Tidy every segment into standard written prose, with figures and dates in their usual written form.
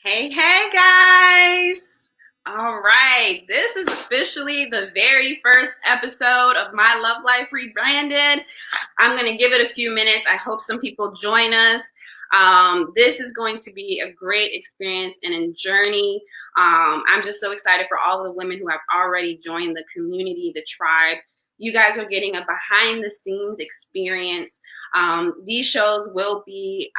Hey, hey guys! All right, this is officially the very first episode of My Love Life Rebranded. I'm going to give it a few minutes. I hope some people join us. This is going to be a great experience and a journey. I'm just so excited for all the women who have already joined the community, the tribe. You guys are getting a behind the scenes experience. These shows will be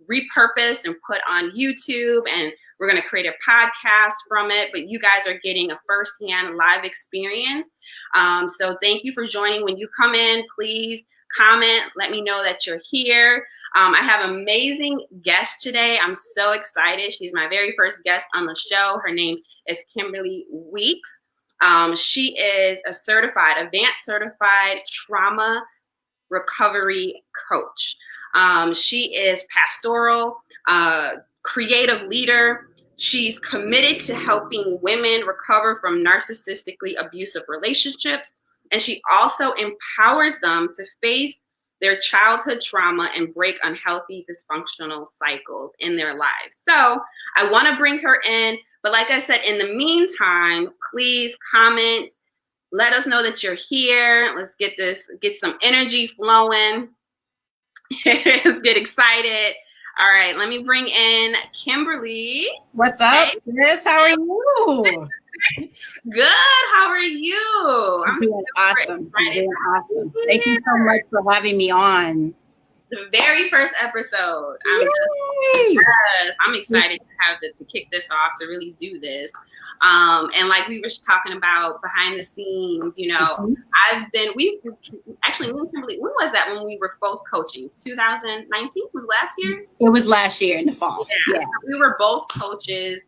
repurposed and put on YouTube, and we're going to create a podcast from it, but you guys are getting a firsthand live experience. So thank you for joining. When you come in, please comment, let me know that you're here. I have an amazing guest today. I'm so excited. She's my very first guest on the show. Her name is Kimberly Weeks. She is a advanced certified trauma recovery coach. She is pastoral, creative leader. She's committed to helping women recover from narcissistically abusive relationships. And she also empowers them to face their childhood trauma and break unhealthy, dysfunctional cycles in their lives. So I want to bring her in. But like I said, in the meantime, please comment. Let us know that you're here. Let's get some energy flowing. Let's get excited. All right, let me bring in Kimberly. What's up, sis? How are you? Good. How are you? I'm doing awesome. I'm doing awesome. Thank you so much for having me on. The very first episode. I'm excited to kick this off, to really do this. And like we were talking about behind the scenes, me and Kimberly, when was that when we were both coaching? 2019 was last year? It was last year in the fall. Yeah. So we were both coaches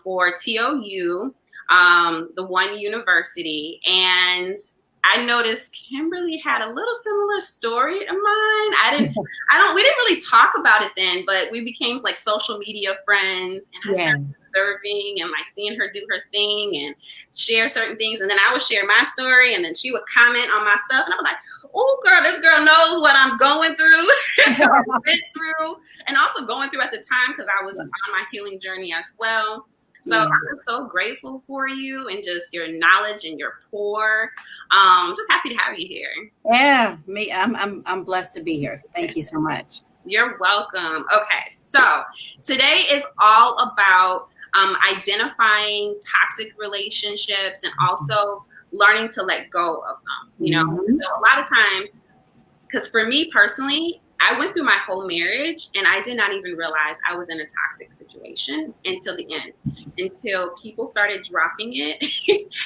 for TOU, the one university, and I noticed Kimberly had a little similar story to mine. We didn't really talk about it then, but we became like social media friends, and I started observing and like seeing her do her thing and share certain things. And then I would share my story, and then she would comment on my stuff. And I was like, oh girl, this girl knows what I'm going through, went through, and also going through at the time, because I was on my healing journey as well. So I'm so grateful for you and just your knowledge and your pour. Just happy to have you here. Yeah, I'm blessed to be here. Thank you so much. You're welcome. Okay, so today is all about identifying toxic relationships and also learning to let go of them. So a lot of times, because for me personally, I went through my whole marriage and I did not even realize I was in a toxic situation until the end, until people started dropping it.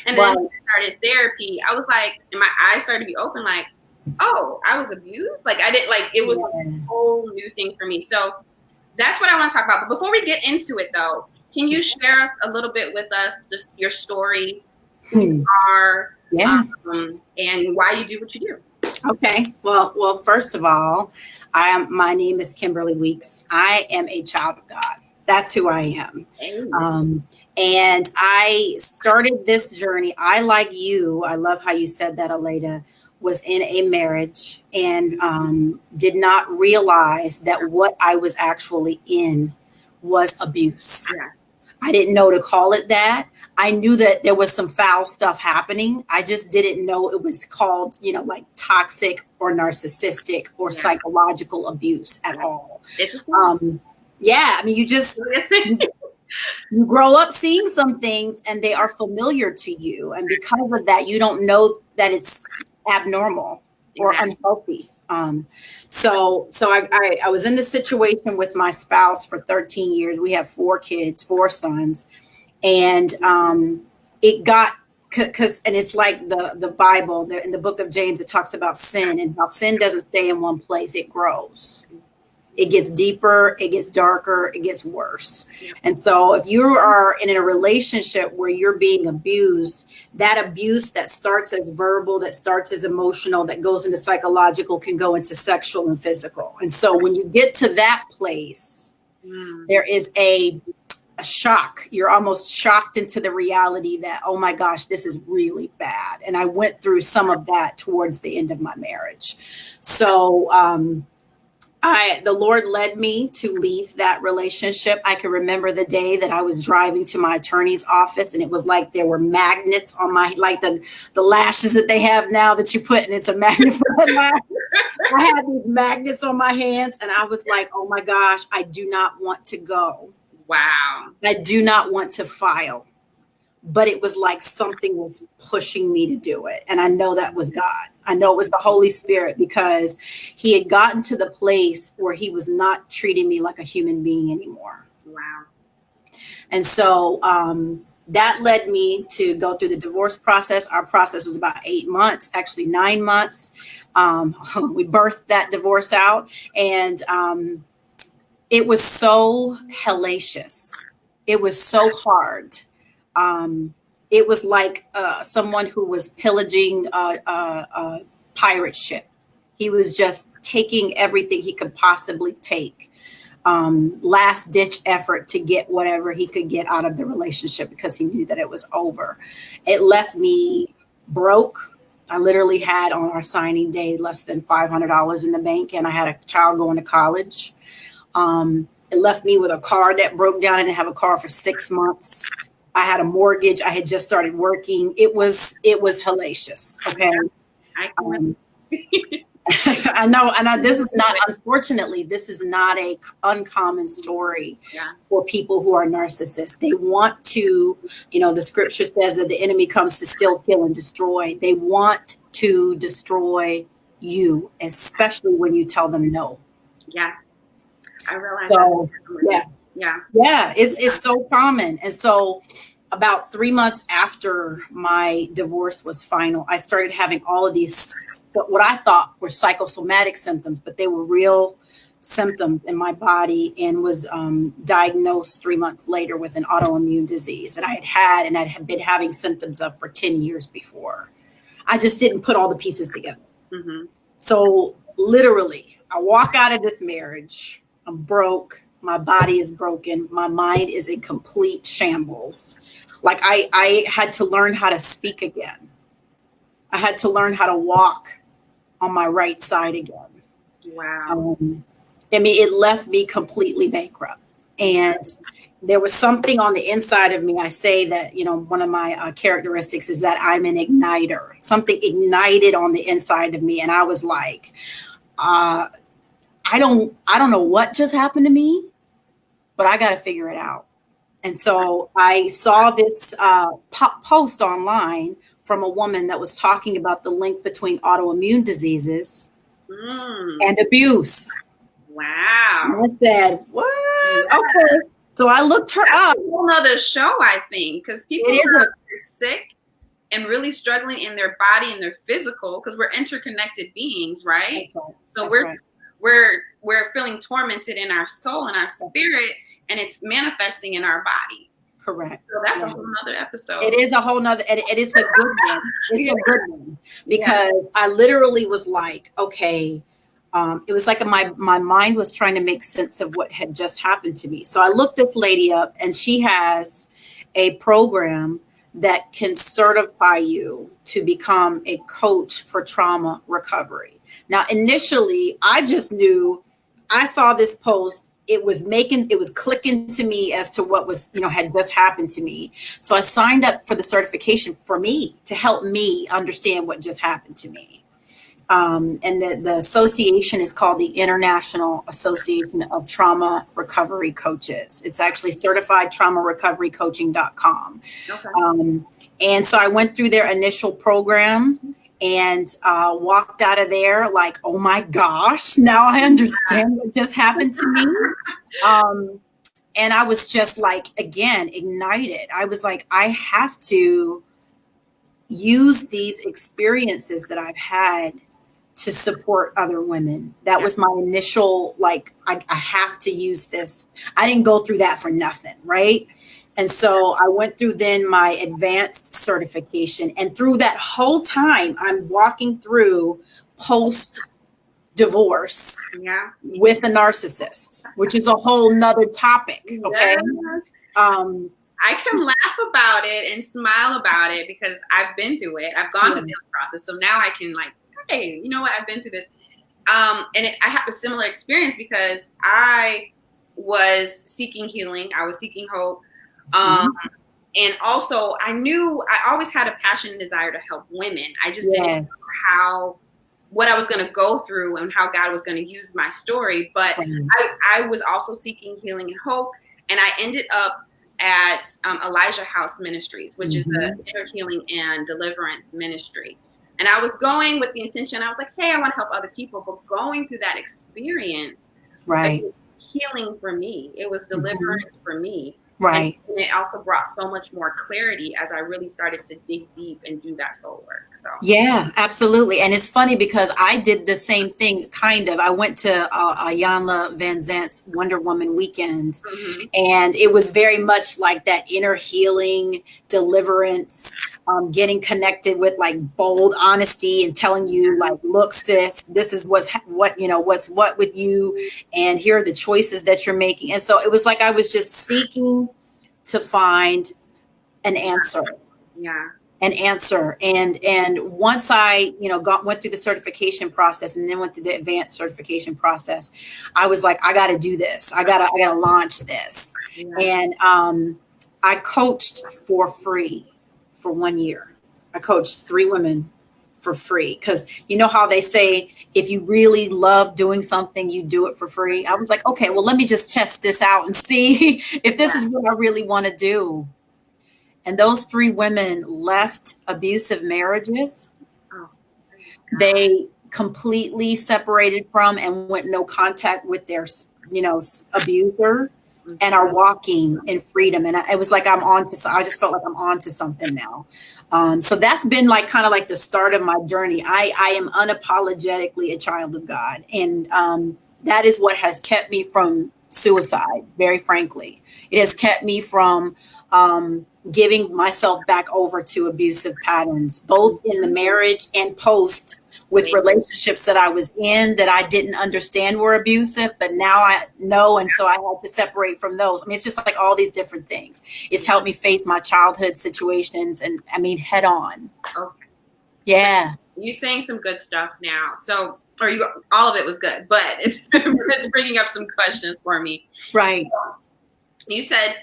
And then I started therapy. I was like, and my eyes started to be open, like, oh, I was abused. Like it was a whole new thing for me. So that's what I want to talk about. But before we get into it though, can you share us a little bit with us, just your story, who you are, and why you do what you do? Okay. Well, first of all, my name is Kimberly Weeks. I am a child of God. That's who I am. And I started this journey. I, like you, I love how you said that, Aleda, was in a marriage and did not realize that what I was actually in was abuse. Yes. I didn't know to call it that. I knew that there was some foul stuff happening. I just didn't know it was called, like toxic or narcissistic or psychological abuse at all. You grow up seeing some things and they are familiar to you. And because of that, you don't know that it's abnormal or unhealthy. So I was in this situation with my spouse for 13 years. We have 4 kids, 4 sons. And it got, and it's like the Bible, in the book of James, it talks about sin and how sin doesn't stay in one place. It grows. It gets deeper, it gets darker, it gets worse. And so if you are in a relationship where you're being abused, that abuse that starts as verbal, that starts as emotional, that goes into psychological, can go into sexual and physical. And so when you get to that place, there is a shock. You're almost shocked into the reality that, oh my gosh, this is really bad. And I went through some of that towards the end of my marriage. So, The Lord led me to leave that relationship. I can remember the day that I was driving to my attorney's office, and it was like there were magnets on my, like the lashes that they have now that you put, and it's a magnet for the lash. I had these magnets on my hands, and I was like, oh my gosh, I do not want to go. Wow. I do not want to file. But it was like something was pushing me to do it. And I know that was God. I know it was the Holy Spirit, because he had gotten to the place where he was not treating me like a human being anymore. Wow. And so that led me to go through the divorce process. Our process was about 8 months, actually 9 months. We birthed that divorce out, and it was so hellacious. It was so hard. It was like someone who was pillaging a pirate ship. He was just taking everything he could possibly take. Last ditch effort to get whatever he could get out of the relationship, because he knew that it was over. It left me broke. I literally had, on our signing day, less than $500 in the bank, and I had a child going to college. It left me with a car that broke down. I didn't have a car for 6 months. I had a mortgage. I had just started working. It was hellacious. Okay. I know. And this is not, unfortunately, this is not a uncommon story for people who are narcissists. They want to, the scripture says that the enemy comes to steal, kill, and destroy. They want to destroy you, especially when you tell them no. Yeah. I realize so, that. Yeah. It's so common. And so about 3 months after my divorce was final, I started having all of these, what I thought were psychosomatic symptoms, but they were real symptoms in my body, and was diagnosed 3 months later with an autoimmune disease that I had and I had been having symptoms of for 10 years before. I just didn't put all the pieces together. Mm-hmm. So literally, I walk out of this marriage, I'm broke. My body is broken. My mind is in complete shambles. Like I had to learn how to speak again. I had to learn how to walk on my right side again. Wow. It left me completely bankrupt. And there was something on the inside of me. I say that, one of my characteristics is that I'm an igniter. Something ignited on the inside of me. And I was like, I don't know what just happened to me, but I got to figure it out. And so I saw this post online from a woman that was talking about the link between autoimmune diseases and abuse. Wow. And I said, what? Yeah. Okay. So I looked her up. A whole nother show, I think, because people are sick and really struggling in their body and their physical, because we're interconnected beings, right? Right. So we're feeling tormented in our soul and our spirit, and it's manifesting in our body. Correct. So that's a whole nother episode. It is a whole nother, and it's a good one. It's a good one, because I literally was like, okay, it was like my mind was trying to make sense of what had just happened to me. So I looked this lady up, and she has a program that can certify you to become a coach for trauma recovery. Now, initially, I just knew, I saw this post. It was clicking to me as to what was, had just happened to me. So I signed up for the certification for me, to help me understand what just happened to me. And the association is called the International Association of Trauma Recovery Coaches. It's actually certifiedtraumarecoverycoaching.com. Okay. And so I went through their initial program and walked out of there like, oh my gosh, now I understand what just happened to me. And I was just like, again, ignited. I was like, I have to use these experiences that I've had to support other women. That was my initial, like, I have to use this. I didn't go through that for nothing, right? And so I went through then my advanced certification. And through that whole time, I'm walking through post-divorce with a narcissist, which is a whole nother topic, okay? I can laugh about it and smile about it because I've been through it. I've gone through the process. So now I can like, hey, you know what? I've been through this. I have a similar experience because I was seeking healing. I was seeking hope. And also I knew I always had a passion and desire to help women. I just didn't know what I was going to go through and how God was going to use my story. But I was also seeking healing and hope. And I ended up at Elijah House Ministries, which is the inner healing and deliverance ministry. And I was going with the intention, I was like, hey, I want to help other people. But going through that experience, it was healing for me. It was deliverance for me. And it also brought so much more clarity as I really started to dig deep and do that soul work. So yeah, absolutely. And it's funny because I did the same thing, kind of. I went to Ayanna Van Zant's Wonder Woman weekend, and it was very much like that inner healing, deliverance, getting connected with like bold honesty and telling you like, look, sis, this is what's what with you, and here are the choices that you're making. And so it was like I was just seeking to find an answer. An answer. And once I, went through the certification process and then went through the advanced certification process, I was like, I got to do this. I gotta launch this. And I coached for free for 1 year. I coached 3 women for free. Because you know how they say, if you really love doing something, you do it for free. I was like, okay, well, let me just test this out and see if this is what I really want to do. And those 3 women left abusive marriages. They completely separated from and went no contact with their, abuser, and are walking in freedom. And it was like I just felt like I'm on to something now. So that's been like kind of like the start of my journey. I am unapologetically a child of God. And that is what has kept me from suicide, very frankly. It has kept me from giving myself back over to abusive patterns, both in the marriage and post, with relationships that I was in that I didn't understand were abusive, but now I know. And so I had to separate from those. I mean, it's just like all these different things. It's helped me face my childhood situations and head on. Okay. Yeah. You're saying some good stuff now. So, all of it was good, but it's bringing up some questions for me. Right. So, you said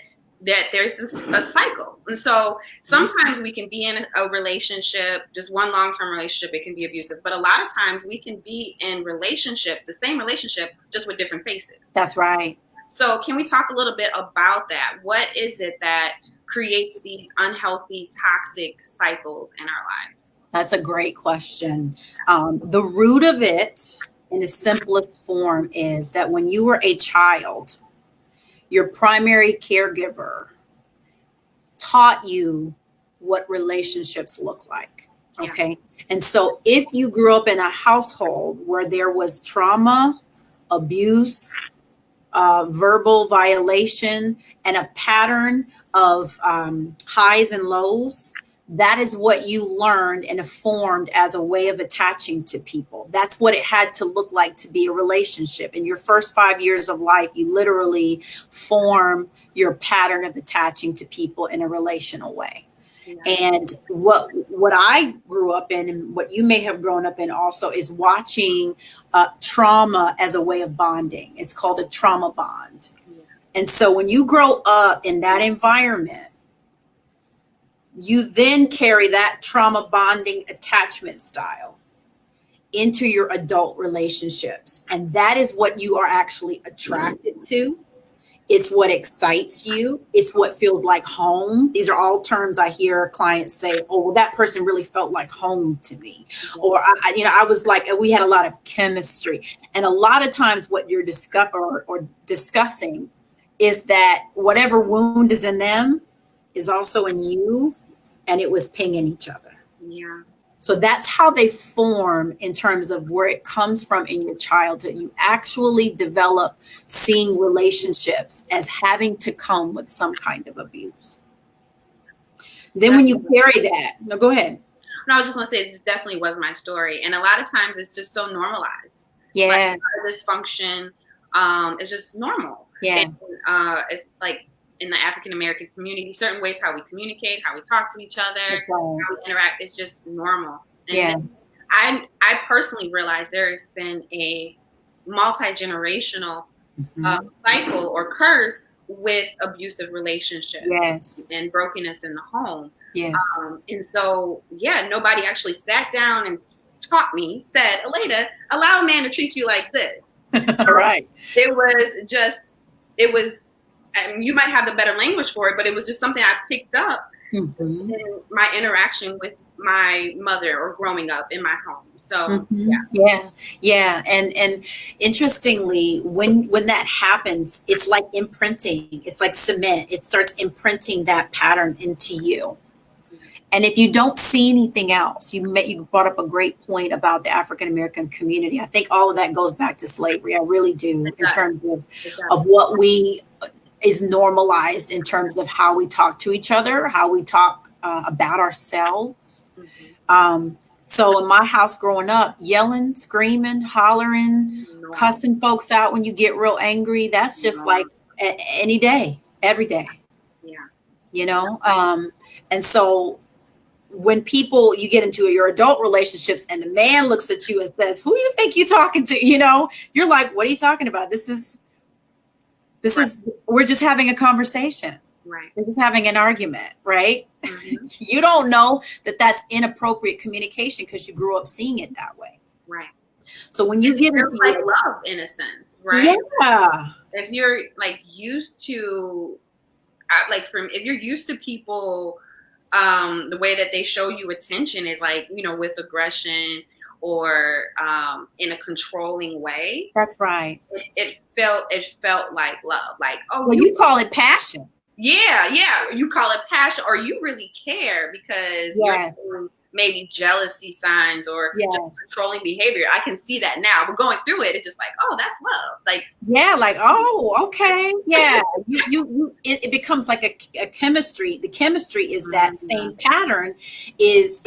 that there's a cycle. And so sometimes we can be in a relationship, just one long-term relationship, it can be abusive. But a lot of times we can be in relationships, the same relationship, just with different faces. That's right. So can we talk a little bit about that? What is it that creates these unhealthy, toxic cycles in our lives? That's a great question. The root of it, in the simplest form, is that when you were a child, your primary caregiver taught you what relationships look like. Okay. And so if you grew up in a household where there was trauma, abuse, verbal violation, and a pattern of highs and lows, that is what you learned and formed as a way of attaching to people. That's what it had to look like to be a relationship. In your first 5 years of life, you literally form your pattern of attaching to people in a relational way. And what I grew up in, and what you may have grown up in also, is watching trauma as a way of bonding. It's called a trauma bond. And so when you grow up in that environment, you then carry that trauma bonding attachment style into your adult relationships. And that is what you are actually attracted to. It's what excites you. It's what feels like home. These are all terms I hear clients say, oh, well, that person really felt like home to me. Or, I was like, we had a lot of chemistry. And a lot of times what you're discussing is that whatever wound is in them is also in you. And it was pinging each other. Yeah. So that's how they form in terms of where it comes from in your childhood. You actually develop seeing relationships as having to come with some kind of abuse. Then when you carry that, no, go ahead. No, I was just going to say, this definitely was my story. And a lot of times it's just so normalized. Yeah. Like, dysfunction is just normal. Yeah. And, it's like, in the African-American community, certain ways how we communicate, how we talk to each other, how we interact, it's just normal. And I personally realized there has been a multi-generational cycle or curse with abusive relationships. Yes. And brokenness in the home. Yes. And so, nobody actually sat down and taught me, said, Aleda, allow a man to treat you like this. Right. It was, you might have the better language for it, but it was just something I picked up in my interaction with my mother or growing up in my home. So yeah. And interestingly, when that happens, it's like imprinting. It's like cement. It starts imprinting that pattern into you. And if you don't see anything else, you brought up a great point about the African American community. I think all of that goes back to slavery. I really do, in terms of what is normalized in terms of how we talk to each other, how we talk about ourselves. So in my house growing up, yelling, screaming, hollering, cussing folks out when you get real angry, that's just like any day, every day. And so when you get into your adult relationships and the man looks at you and says, who do you think you're talking to? You're like, what are you talking about? This is, we're just having a conversation. Right. We're just having an argument, right? You don't know that that's inappropriate communication because you grew up seeing it that way. Right. So when you get into like love, in a sense, right? Yeah. If you're like used to, if you're used to people, the way that they show you attention is like, with aggression or in a controlling way. That's right. It felt like love. Like, well, you call it passion. Yeah. You call it passion, or you really care because you're maybe jealousy signs or just controlling behavior. I can see that now. But going through it, it's just like, oh, that's love. Like, oh, okay. Yeah. It becomes like a chemistry. The chemistry is that same pattern is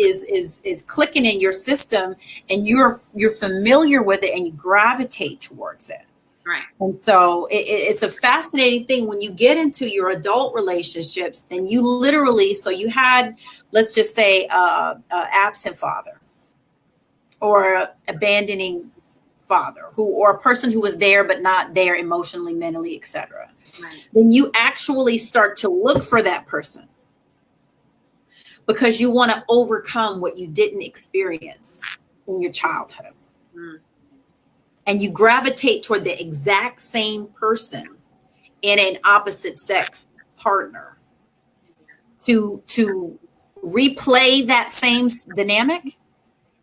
clicking in your system, and you're familiar with it and you gravitate towards it. Right. And so it's a fascinating thing when you get into your adult relationships, then you literally, so you had, let's just say, a absent father or abandoning father or a person who was there but not there emotionally, mentally, etc. Right. Then you actually start to look for that person because you want to overcome what you didn't experience in your childhood. And you gravitate toward the exact same person in an opposite sex partner to replay that same dynamic,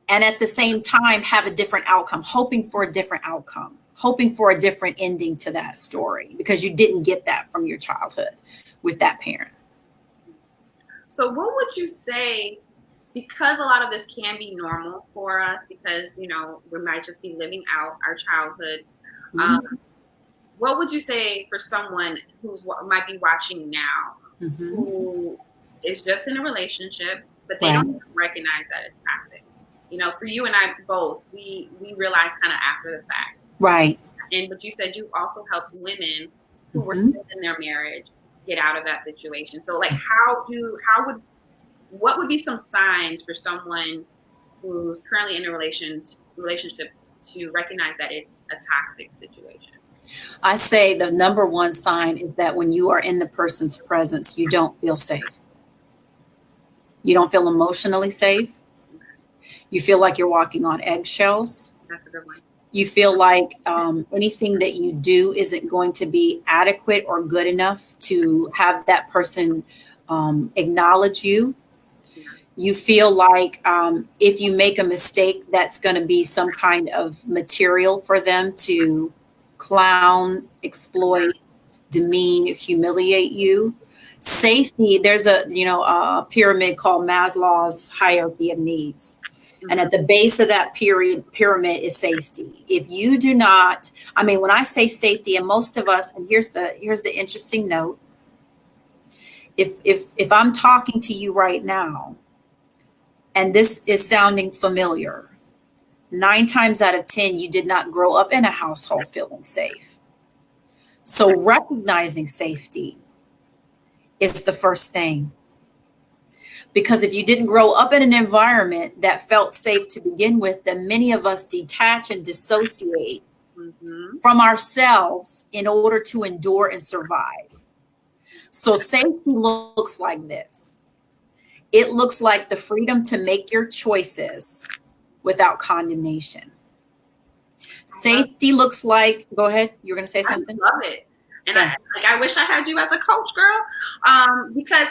and at the same time have a different outcome, hoping for a different outcome, hoping for a different ending to that story because you didn't get that from your childhood with that parent. So what would you say, because a lot of this can be normal for us because, we might just be living out our childhood. What would you say for someone who might be watching now, who is just in a relationship, but they don't even recognize that it's toxic? For you and I both, we realized kind of after the fact. Right. But you said you also helped women who were still in their marriage get out of that situation. So what would be some signs for someone who's currently in a relationship to recognize that it's a toxic situation? I say the number one sign is that when you are in the person's presence, you don't feel safe. You don't feel emotionally safe. You feel like you're walking on eggshells. That's a good one. You feel like anything that you do isn't going to be adequate or good enough to have that person acknowledge you. You feel like if you make a mistake, that's going to be some kind of material for them to clown, exploit, demean, humiliate you. Safety, there's a pyramid called Maslow's hierarchy of needs. And at the base of that pyramid is safety. If you do not, when I say safety, and most of us, and here's the interesting note. If I'm talking to you right now, and this is sounding familiar, 9 times out of 10, you did not grow up in a household feeling safe. So recognizing safety is the first thing. Because if you didn't grow up in an environment that felt safe to begin with, then many of us detach and dissociate from ourselves in order to endure and survive. So safety looks like this. It looks like the freedom to make your choices without condemnation. Safety looks like, go ahead, you were going to say something? I love it. And yeah. I wish I had you as a coach, girl, because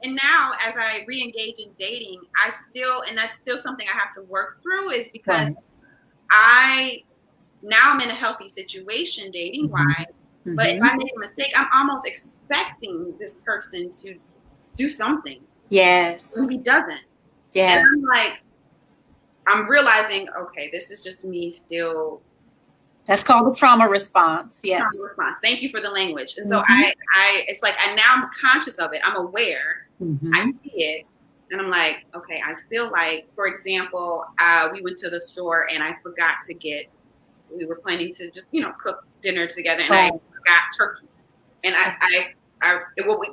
and now as I re-engage in dating, and that's still something I have to work through, is because I'm in a healthy situation dating wise, but if I make a mistake, I'm almost expecting this person to do something. Yes. And he doesn't. Yeah. And I'm realizing, okay, this is just me still. That's called the trauma response. Yes. Trauma response. Thank you for the language. And so it's like, and now I'm conscious of it. I'm aware. I see it. And I'm like, okay, I feel like, for example, we went to the store and I forgot to we were planning to just, cook dinner together, and I forgot turkey. And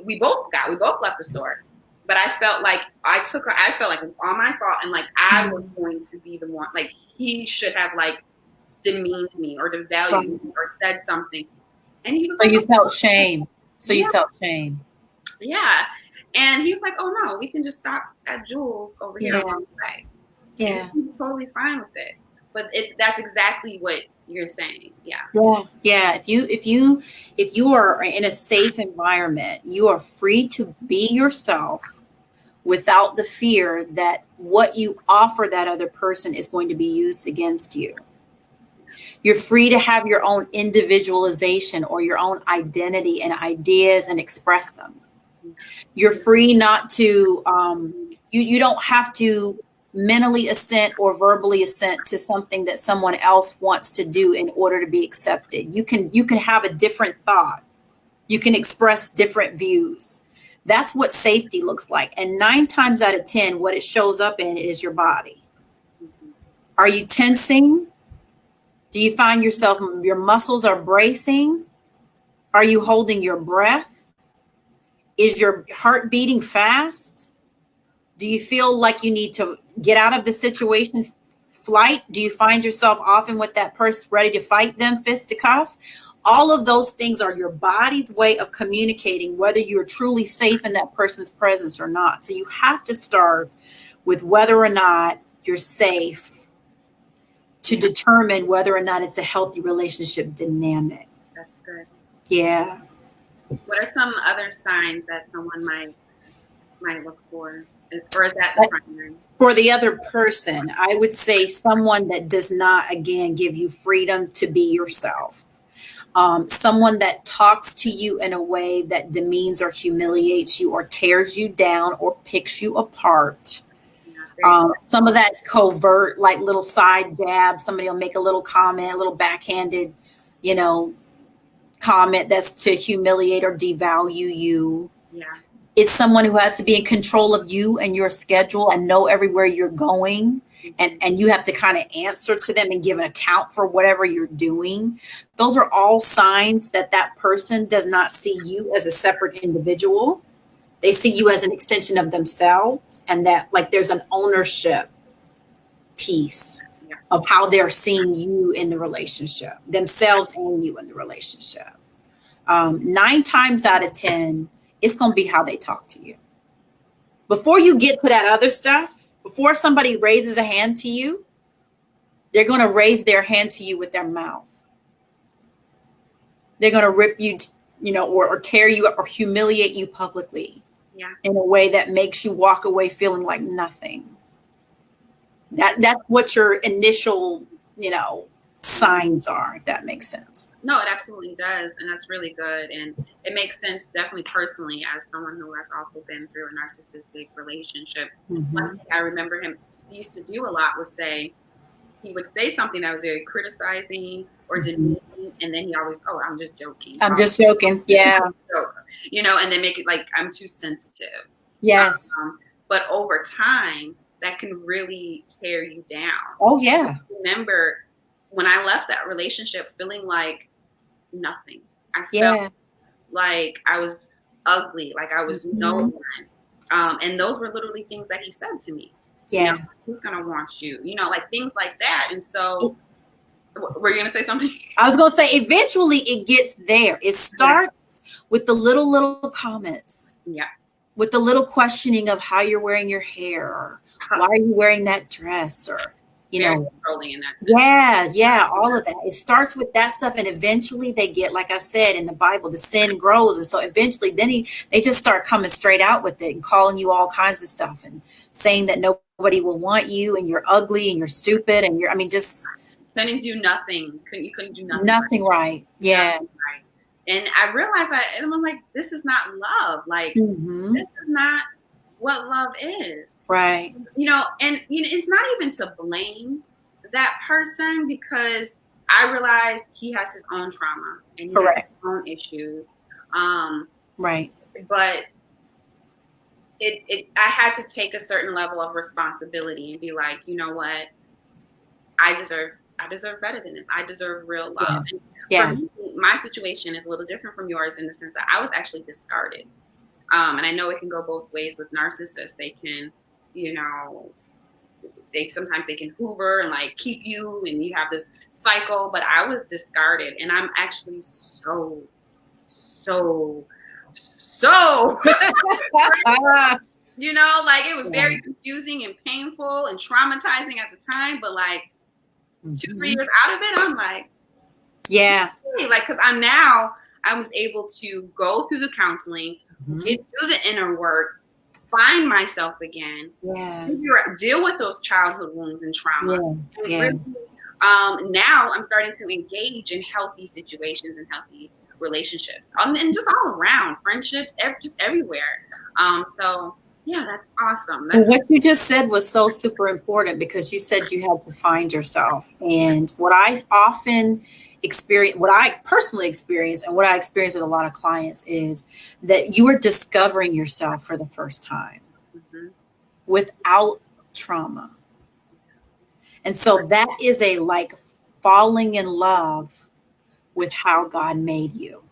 we both left the store. But I felt like I felt like it was all my fault, and like I was going to be the one, like he should have like demeaned me or devalued me or said something. And he was so you felt shame. So you felt shame. Yeah. And he was like, oh no, we can just stop at Jules over here along the way. Yeah. And he was totally fine with it. But that's exactly what you're saying. Yeah. Yeah. If you are in a safe environment, you are free to be yourself without the fear that what you offer that other person is going to be used against you. You're free to have your own individualization or your own identity and ideas and express them. You're free not to, you don't have to mentally assent or verbally assent to something that someone else wants to do in order to be accepted. You can have a different thought. You can express different views. That's what safety looks like. And 9 times out of 10, what it shows up in is your body. Are you tensing? Do you find yourself, your muscles are bracing? Are you holding your breath? Is your heart beating fast? Do you feel like you need to get out of the situation, flight? Do you find yourself often with that person ready to fight them, fist to cuff? All of those things are your body's way of communicating whether you're truly safe in that person's presence or not. So you have to start with whether or not you're safe to determine whether or not it's a healthy relationship dynamic. That's good. Yeah. What are some other signs that someone might look for? Or is that the primary? For the other person, I would say someone that does not, again, give you freedom to be yourself. Someone that talks to you in a way that demeans or humiliates you or tears you down or picks you apart. Some of that's covert, like little side jab. Somebody will make a little comment, a little backhanded, comment that's to humiliate or devalue you. Yeah. It's someone who has to be in control of you and your schedule and know everywhere you're going. And you have to kind of answer to them and give an account for whatever you're doing. Those are all signs that person does not see you as a separate individual. They see you as an extension of themselves, and that like there's an ownership piece of how they're seeing you in the relationship, themselves and you in the relationship. 9 times out of 10, it's going to be how they talk to you. Before you get to that other stuff, before somebody raises a hand to you, they're going to raise their hand to you with their mouth. They're going to rip you, or tear you up or humiliate you publicly. Yeah. In a way that makes you walk away feeling like nothing. That's what your initial, signs are, if that makes sense. No, it absolutely does. And that's really good. And it makes sense definitely personally as someone who has also been through a narcissistic relationship. One thing I remember he used to do a lot was he would say something that was very criticizing or demeaning, and then he always, I'm just joking. I'm just joking. Yeah. And then make it like I'm too sensitive. Yes. But over time, that can really tear you down. Oh, yeah. I remember when I left that relationship feeling like nothing. I felt like I was ugly, like I was no one. And those were literally things that he said to me. Yeah. You know, who's gonna want you? You know, like things like that. And so, were you gonna say something? I was gonna say eventually it gets there. It starts with the little comments. Yeah. With the little questioning of how you're wearing your hair, or why are you wearing that dress, or Very controlling in that sense. Yeah, all of that. It starts with that stuff, and eventually they get, like I said in the Bible, the sin grows, and so eventually then they just start coming straight out with it and calling you all kinds of stuff and saying that nobody will want you and you're ugly and you're stupid and just couldn't do nothing. You couldn't do nothing. Nothing right. Yeah. Nothing right. And I realized and I'm like, this is not love. Like this is not what love is. Right. You know, and it's not even to blame that person, because I realized he has his own trauma and he has his own issues. Right. But I had to take a certain level of responsibility and be like, you know what? I deserve better than this. I deserve real love. Yeah. For me, my situation is a little different from yours in the sense that I was actually discarded. And I know it can go both ways with narcissists. They can, sometimes they can hoover and like keep you, and you have this cycle, but I was discarded, and I'm actually so like it was very confusing and painful and traumatizing at the time, but like 2-3 years out of it, I'm like, yeah, like, because I was able to go through the counseling, get through the inner work, find myself again, deal with those childhood wounds and trauma. Really, now I'm starting to engage in healthy situations and healthy relationships, and just all around friendships, just everywhere. So yeah, that's awesome. What you just said was so super important, because you said you had to find yourself. And what I often experience, what I personally experience, and what I experience with a lot of clients, is that you are discovering yourself for the first time without trauma. And so that is like falling in love with how God made you.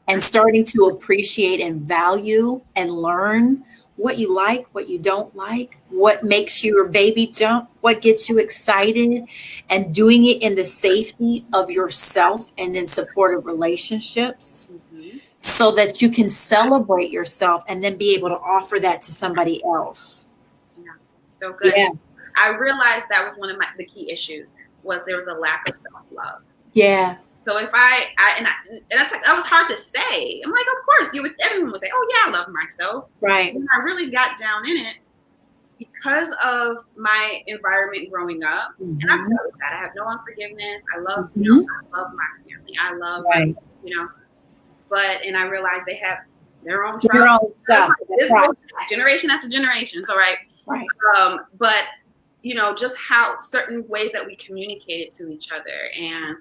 And starting to appreciate and value and learn what you like, what you don't like, what makes your baby jump, what gets you excited, and doing it in the safety of yourself and in supportive relationships, so that you can celebrate yourself and then be able to offer that to somebody else. Yeah, so good. Yeah. I realized that was one of the key issues, was there was a lack of self-love. Yeah. So if that's like, that was hard to say. I'm like, of course, everyone would say, oh yeah, I love myself. Right. And I really got down in it because of my environment growing up. And I felt that I have no unforgiveness. I love, I love my family. I love, and I realized they have their own stuff. Generation after generation. So but just how certain ways that we communicated to each other, and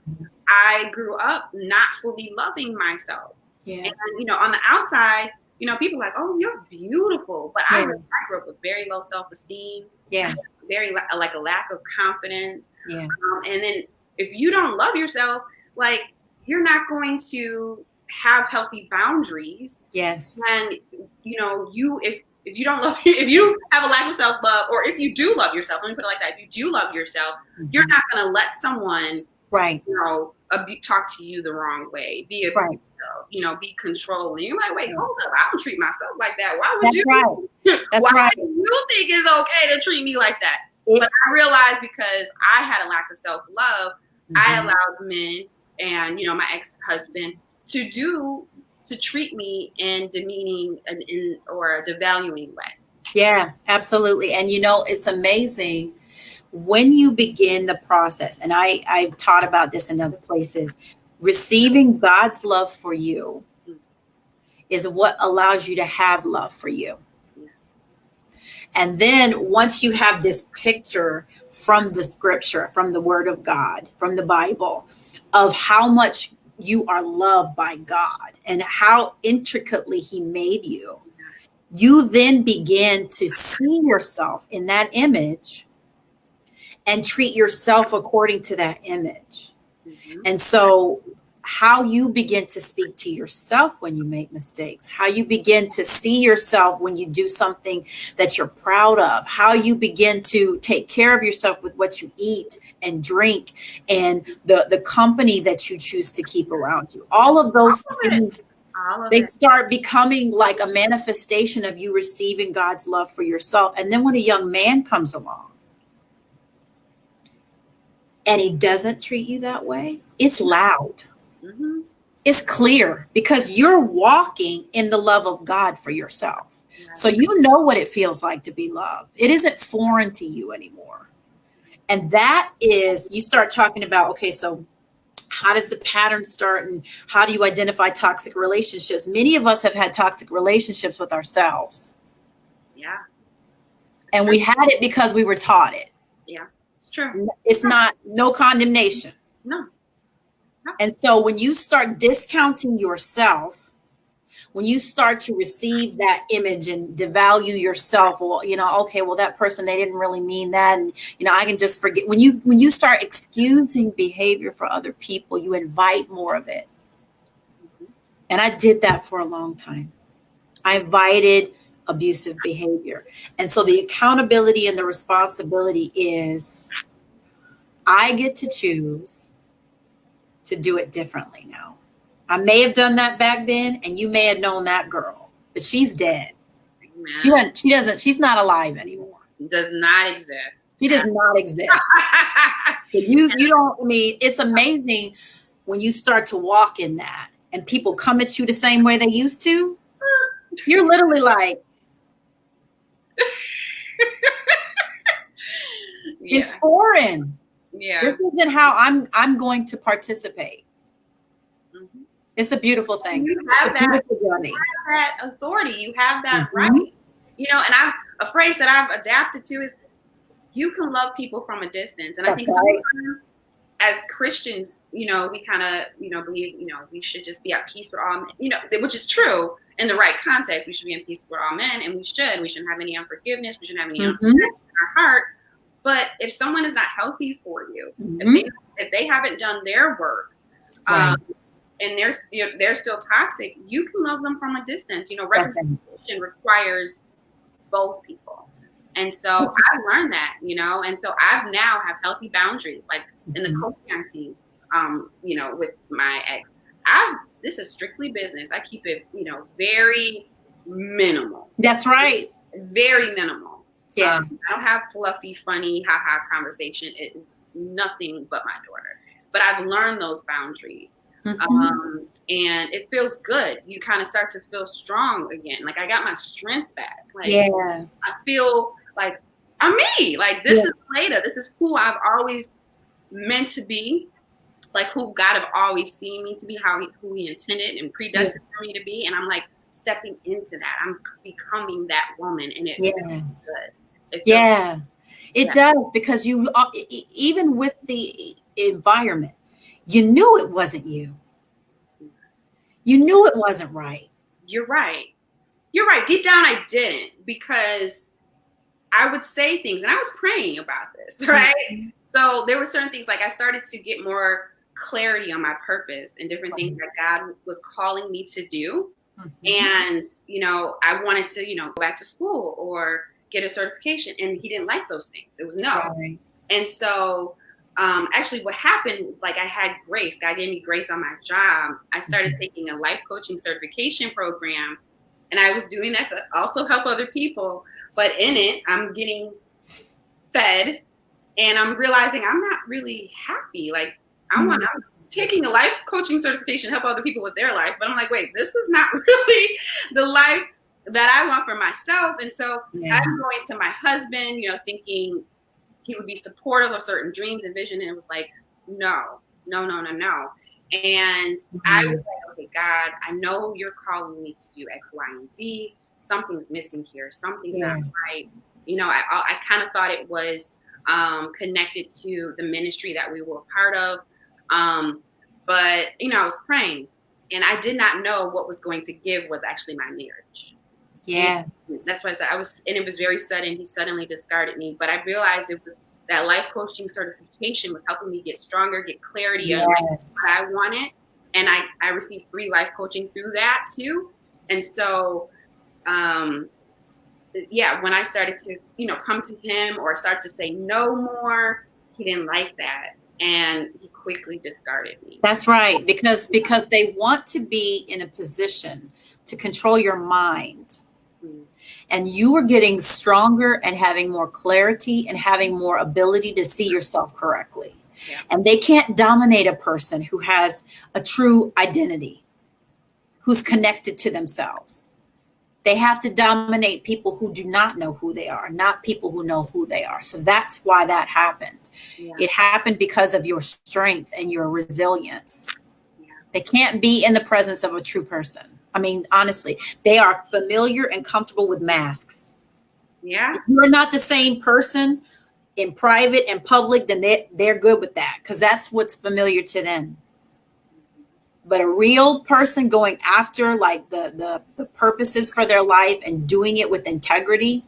I grew up not fully loving myself. Yeah. And, on the outside, people are like, oh, you're beautiful. But I grew up with very low self-esteem. Yeah. Very like a lack of confidence. Yeah. And then if you don't love yourself, like, you're not going to have healthy boundaries. Yes. And, if you don't love you, if you have a lack of self-love, or if you do love yourself, let me put it like that. If you do love yourself, you're not going to let someone, talk to you the wrong way, be be controlling. You're like, wait, hold up, I don't treat myself like that. Why would you? Why do you think it's okay to treat me like that? But I realized, because I had a lack of self-love, I allowed men and my ex-husband to treat me in demeaning or a devaluing way. Yeah, absolutely. And it's amazing when you begin the process, and I've taught about this in other places, receiving God's love for you is what allows you to have love for you. And then once you have this picture from the scripture, from the word of God, from the Bible, of how much you are loved by God and how intricately he made you, you then begin to see yourself in that image and treat yourself according to that image. And so how you begin to speak to yourself when you make mistakes, how you begin to see yourself when you do something that you're proud of, how you begin to take care of yourself with what you eat and drink, and the company that you choose to keep around you. All of those things, they start becoming like a manifestation of you receiving God's love for yourself. And then when a young man comes along and he doesn't treat you that way, it's loud. Mm-hmm. It's clear, because you're walking in the love of God for yourself. Right. So you know what it feels like to be loved. It isn't foreign to you anymore. And that is, you start talking about, okay, so how does the pattern start, and how do you identify toxic relationships? Many of us have had toxic relationships with ourselves. Yeah. And we had it because we were taught it. Yeah, it's true. It's not, no condemnation. No. And so when you start discounting yourself, when you start to receive that image and devalue yourself, well, okay, well, that person, they didn't really mean that. And, I can just forget. When you start excusing behavior for other people, you invite more of it. Mm-hmm. And I did that for a long time. I invited abusive behavior. And so the accountability and the responsibility is, I get to choose to do it differently now. I may have done that back then, and you may have known that girl, but she's dead. Amen. She's not alive anymore. Does not exist. She does not exist. So you don't, it's amazing when you start to walk in that and people come at you the same way they used to. You're literally like, yeah. It's foreign. Yeah. This isn't how I'm going to participate. Mm-hmm. It's a beautiful thing. You have that authority. You have that right. And a phrase that I've adapted to is, you can love people from a distance. And I think sometimes as Christians, we kind of, believe, we should just be at peace with all, which is true in the right context. We should be in peace with all men, and we shouldn't have any unforgiveness. We shouldn't have any unforgiveness in our heart. But if someone is not healthy for you, if they haven't done their work, right. And they're still toxic, you can love them from a distance. Reconciliation requires both people. And so I learned that, and so I've now have healthy boundaries, like in the coaching team, with my ex. This is strictly business. I keep it, very minimal. That's right. Very minimal. Yeah. I don't have fluffy, funny, ha-ha conversation. It is nothing but my daughter. But I've learned those boundaries. Mm-hmm. And it feels good. You kind of start to feel strong again. Like I got my strength back. Like, I feel like I'm me. Like this is Leda. This is who I've always meant to be. Like who God have always seen me to be, who he intended and predestined for me to be. And I'm like stepping into that. I'm becoming that woman. And it feels good. It does, because you, even with the environment, you knew it wasn't you. You knew it wasn't right. You're right. Deep down, I didn't, because I would say things, and I was praying about this, right? Mm-hmm. So there were certain things, like I started to get more clarity on my purpose and different things that God was calling me to do. Mm-hmm. And, I wanted to, go back to school or get a certification, and he didn't like those things. It was no. Right. And so actually what happened, like I had grace. God gave me grace on my job. I started taking a life coaching certification program, and I was doing that to also help other people. But in it, I'm getting fed, and I'm realizing I'm not really happy. Like I'm taking a life coaching certification to help other people with their life. But I'm like, wait, this is not really the life that I want for myself. And so I'm going to my husband, thinking he would be supportive of certain dreams and vision. And it was like, no. And I was like, okay, God, I know you're calling me to do X, Y, and Z. Something's missing here. Something's not right. I kind of thought it was connected to the ministry that we were a part of. But, I was praying, and I did not know what was going to give was actually my marriage. Yeah. And that's why I said and it was very sudden. He suddenly discarded me, but I realized it was that life coaching certification was helping me get stronger, get clarity on what I wanted. And I received free life coaching through that too. And so, yeah, when I started to, come to him or start to say no more, he didn't like that. And he quickly discarded me. That's right. Because they want to be in a position to control your mind. And you are getting stronger and having more clarity and having more ability to see yourself correctly. Yeah. And they can't dominate a person who has a true identity, who's connected to themselves. They have to dominate people who do not know who they are, not people who know who they are. So that's why that happened. Yeah. It happened because of your strength and your resilience. Yeah. They can't be in the presence of a true person. I mean, honestly, they are familiar and comfortable with masks. Yeah. If you're not the same person in private and public, then they're good with that because that's what's familiar to them. But a real person going after like the purposes for their life and doing it with integrity,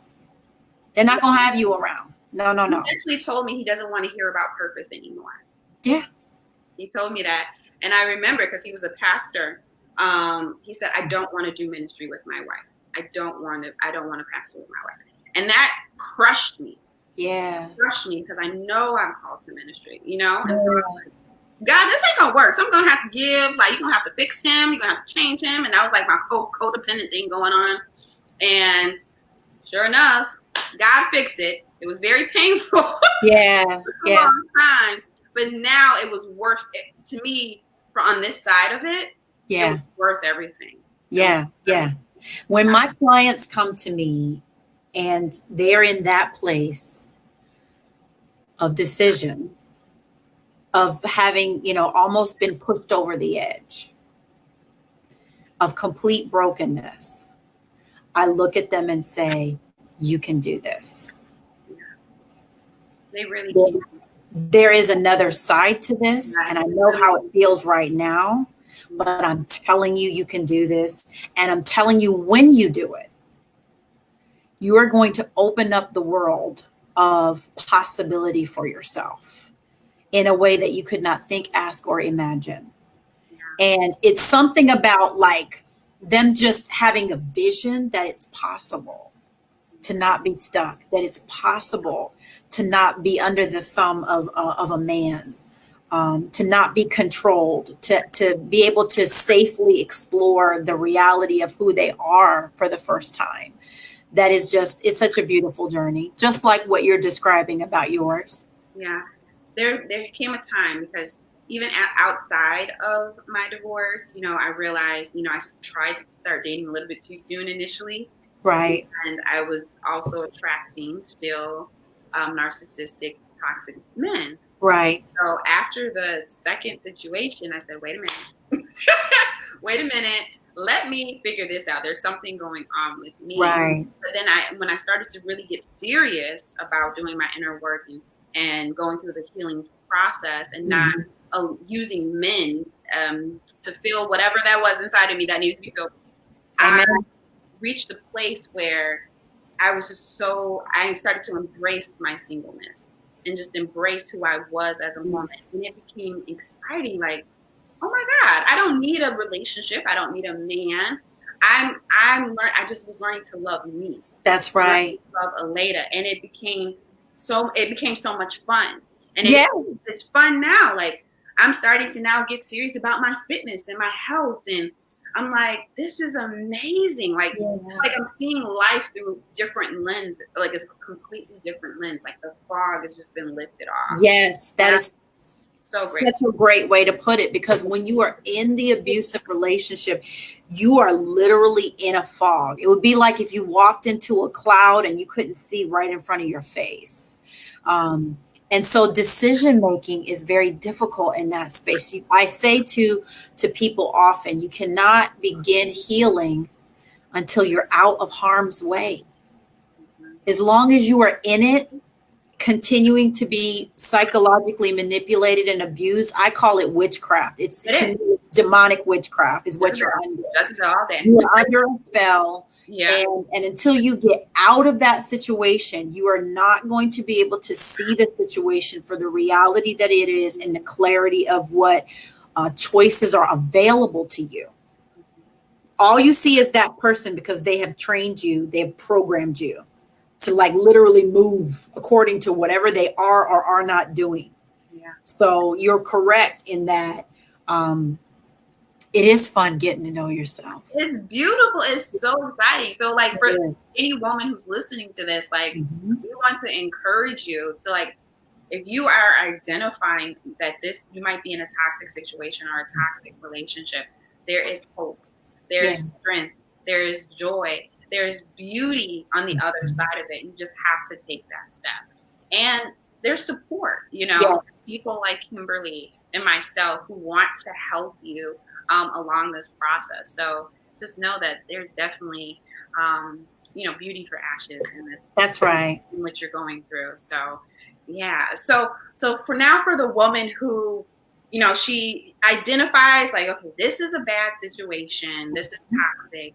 they're not going to have you around. No. He actually told me he doesn't want to hear about purpose anymore. Yeah. He told me that. And I remember because he was a pastor. He said, I don't want to do ministry with my wife. I don't want to pastor with my wife. And that crushed me. Yeah. It crushed me because I know I'm called to ministry, And so I'm like, God, this ain't gonna work. So I'm gonna have to give, like, you're gonna have to fix him, you're gonna have to change him. And that was like my codependent thing going on. And sure enough, God fixed it. It was very painful. Yeah. For a long time. But now it was worth it to me on this side of it. Yeah. It was worth everything. Yeah. Yeah. When my clients come to me and they're in that place of decision, of having, almost been pushed over the edge, of complete brokenness, I look at them and say, you can do this. They really can. There is another side to this, and I know how it feels right now, but I'm telling you, you can do this. And I'm telling you, when you do it, you are going to open up the world of possibility for yourself in a way that you could not think, ask, or imagine. And it's something about like them just having a vision that it's possible to not be stuck, that it's possible to not be under the thumb of a man, to not be controlled, to be able to safely explore the reality of who they are for the first time. That is it's such a beautiful journey, just like what you're describing about yours. Yeah. There came a time because even outside of my divorce, I realized, I tried to start dating a little bit too soon initially. Right. And I was also attracting still narcissistic, toxic men. Right. So after the second situation, I said, wait a minute. Wait a minute. Let me figure this out. There's something going on with me. Right. But then when I started to really get serious about doing my inner work and going through the healing process and not using men to feel whatever that was inside of me that needed to be filled, I reached a place where I was just I started to embrace my singleness and just embrace who I was as a woman. And it became exciting. Like, oh my God, I don't need a relationship. I don't need a man. I just was learning to love me. That's right. Love Aleda. And it became so much fun. And it's fun now. Like, I'm starting to now get serious about my fitness and my health. And I'm like, this is amazing. Like, like I'm seeing life through different lens, like a completely different lens. Like the fog has just been lifted off. Yes, that is so great. Such a great way to put it, because when you are in the abusive relationship, you are literally in a fog. It would be like if you walked into a cloud and you couldn't see right in front of your face. And so decision making is very difficult in that space. I say to people often, you cannot begin healing until you're out of harm's way. As long as you are in it, continuing to be psychologically manipulated and abused, I call it witchcraft. It's demonic witchcraft is what you're under. You're under a spell. Yeah. And until you get out of that situation, you are not going to be able to see the situation for the reality that it is and the clarity of what choices are available to you. All you see is that person because they have trained you, they have programmed you to like literally move according to whatever they are or are not doing. Yeah. So you're correct in that. It is fun getting to know yourself. It's beautiful. It's so exciting. So like for any woman who's listening to this, like we want to encourage you to like, if you are identifying that you might be in a toxic situation or a toxic relationship, there is hope. There is strength. There is joy. There is beauty on the other side of it. You just have to take that step. And there's support, people like Kimberly and myself who want to help you along this process. So just know that there's definitely, beauty for ashes in this. That's right. In what you're going through. So, yeah. So for now, for the woman who, she identifies like, okay, this is a bad situation. This is toxic.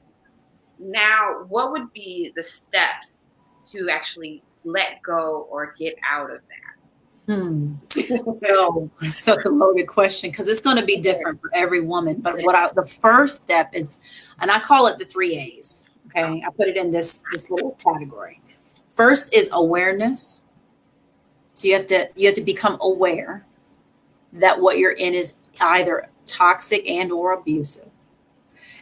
Now, what would be the steps to actually let go or get out of that? So it's such a loaded question because it's going to be different for every woman. But the first step is, and I call it the 3 A's. Okay, I put it in this little category. First is awareness. So you have to become aware that what you're in is either toxic and or abusive.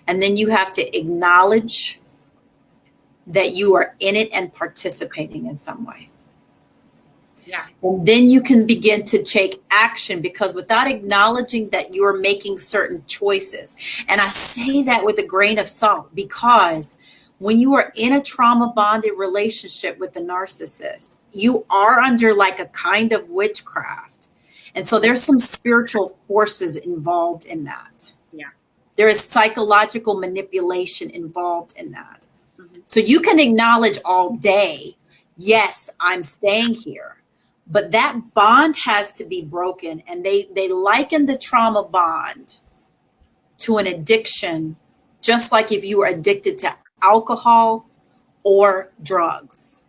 And then you have to acknowledge that you are in it and participating in some way. Yeah. And then you can begin to take action, because without acknowledging that you're making certain choices, and I say that with a grain of salt, because when you are in a trauma bonded relationship with a narcissist, you are under like a kind of witchcraft. And so there's some spiritual forces involved in that. Yeah. There is psychological manipulation involved in that. So you can acknowledge all day, yes, I'm staying here. But that bond has to be broken. And they liken the trauma bond to an addiction, just like if you were addicted to alcohol or drugs.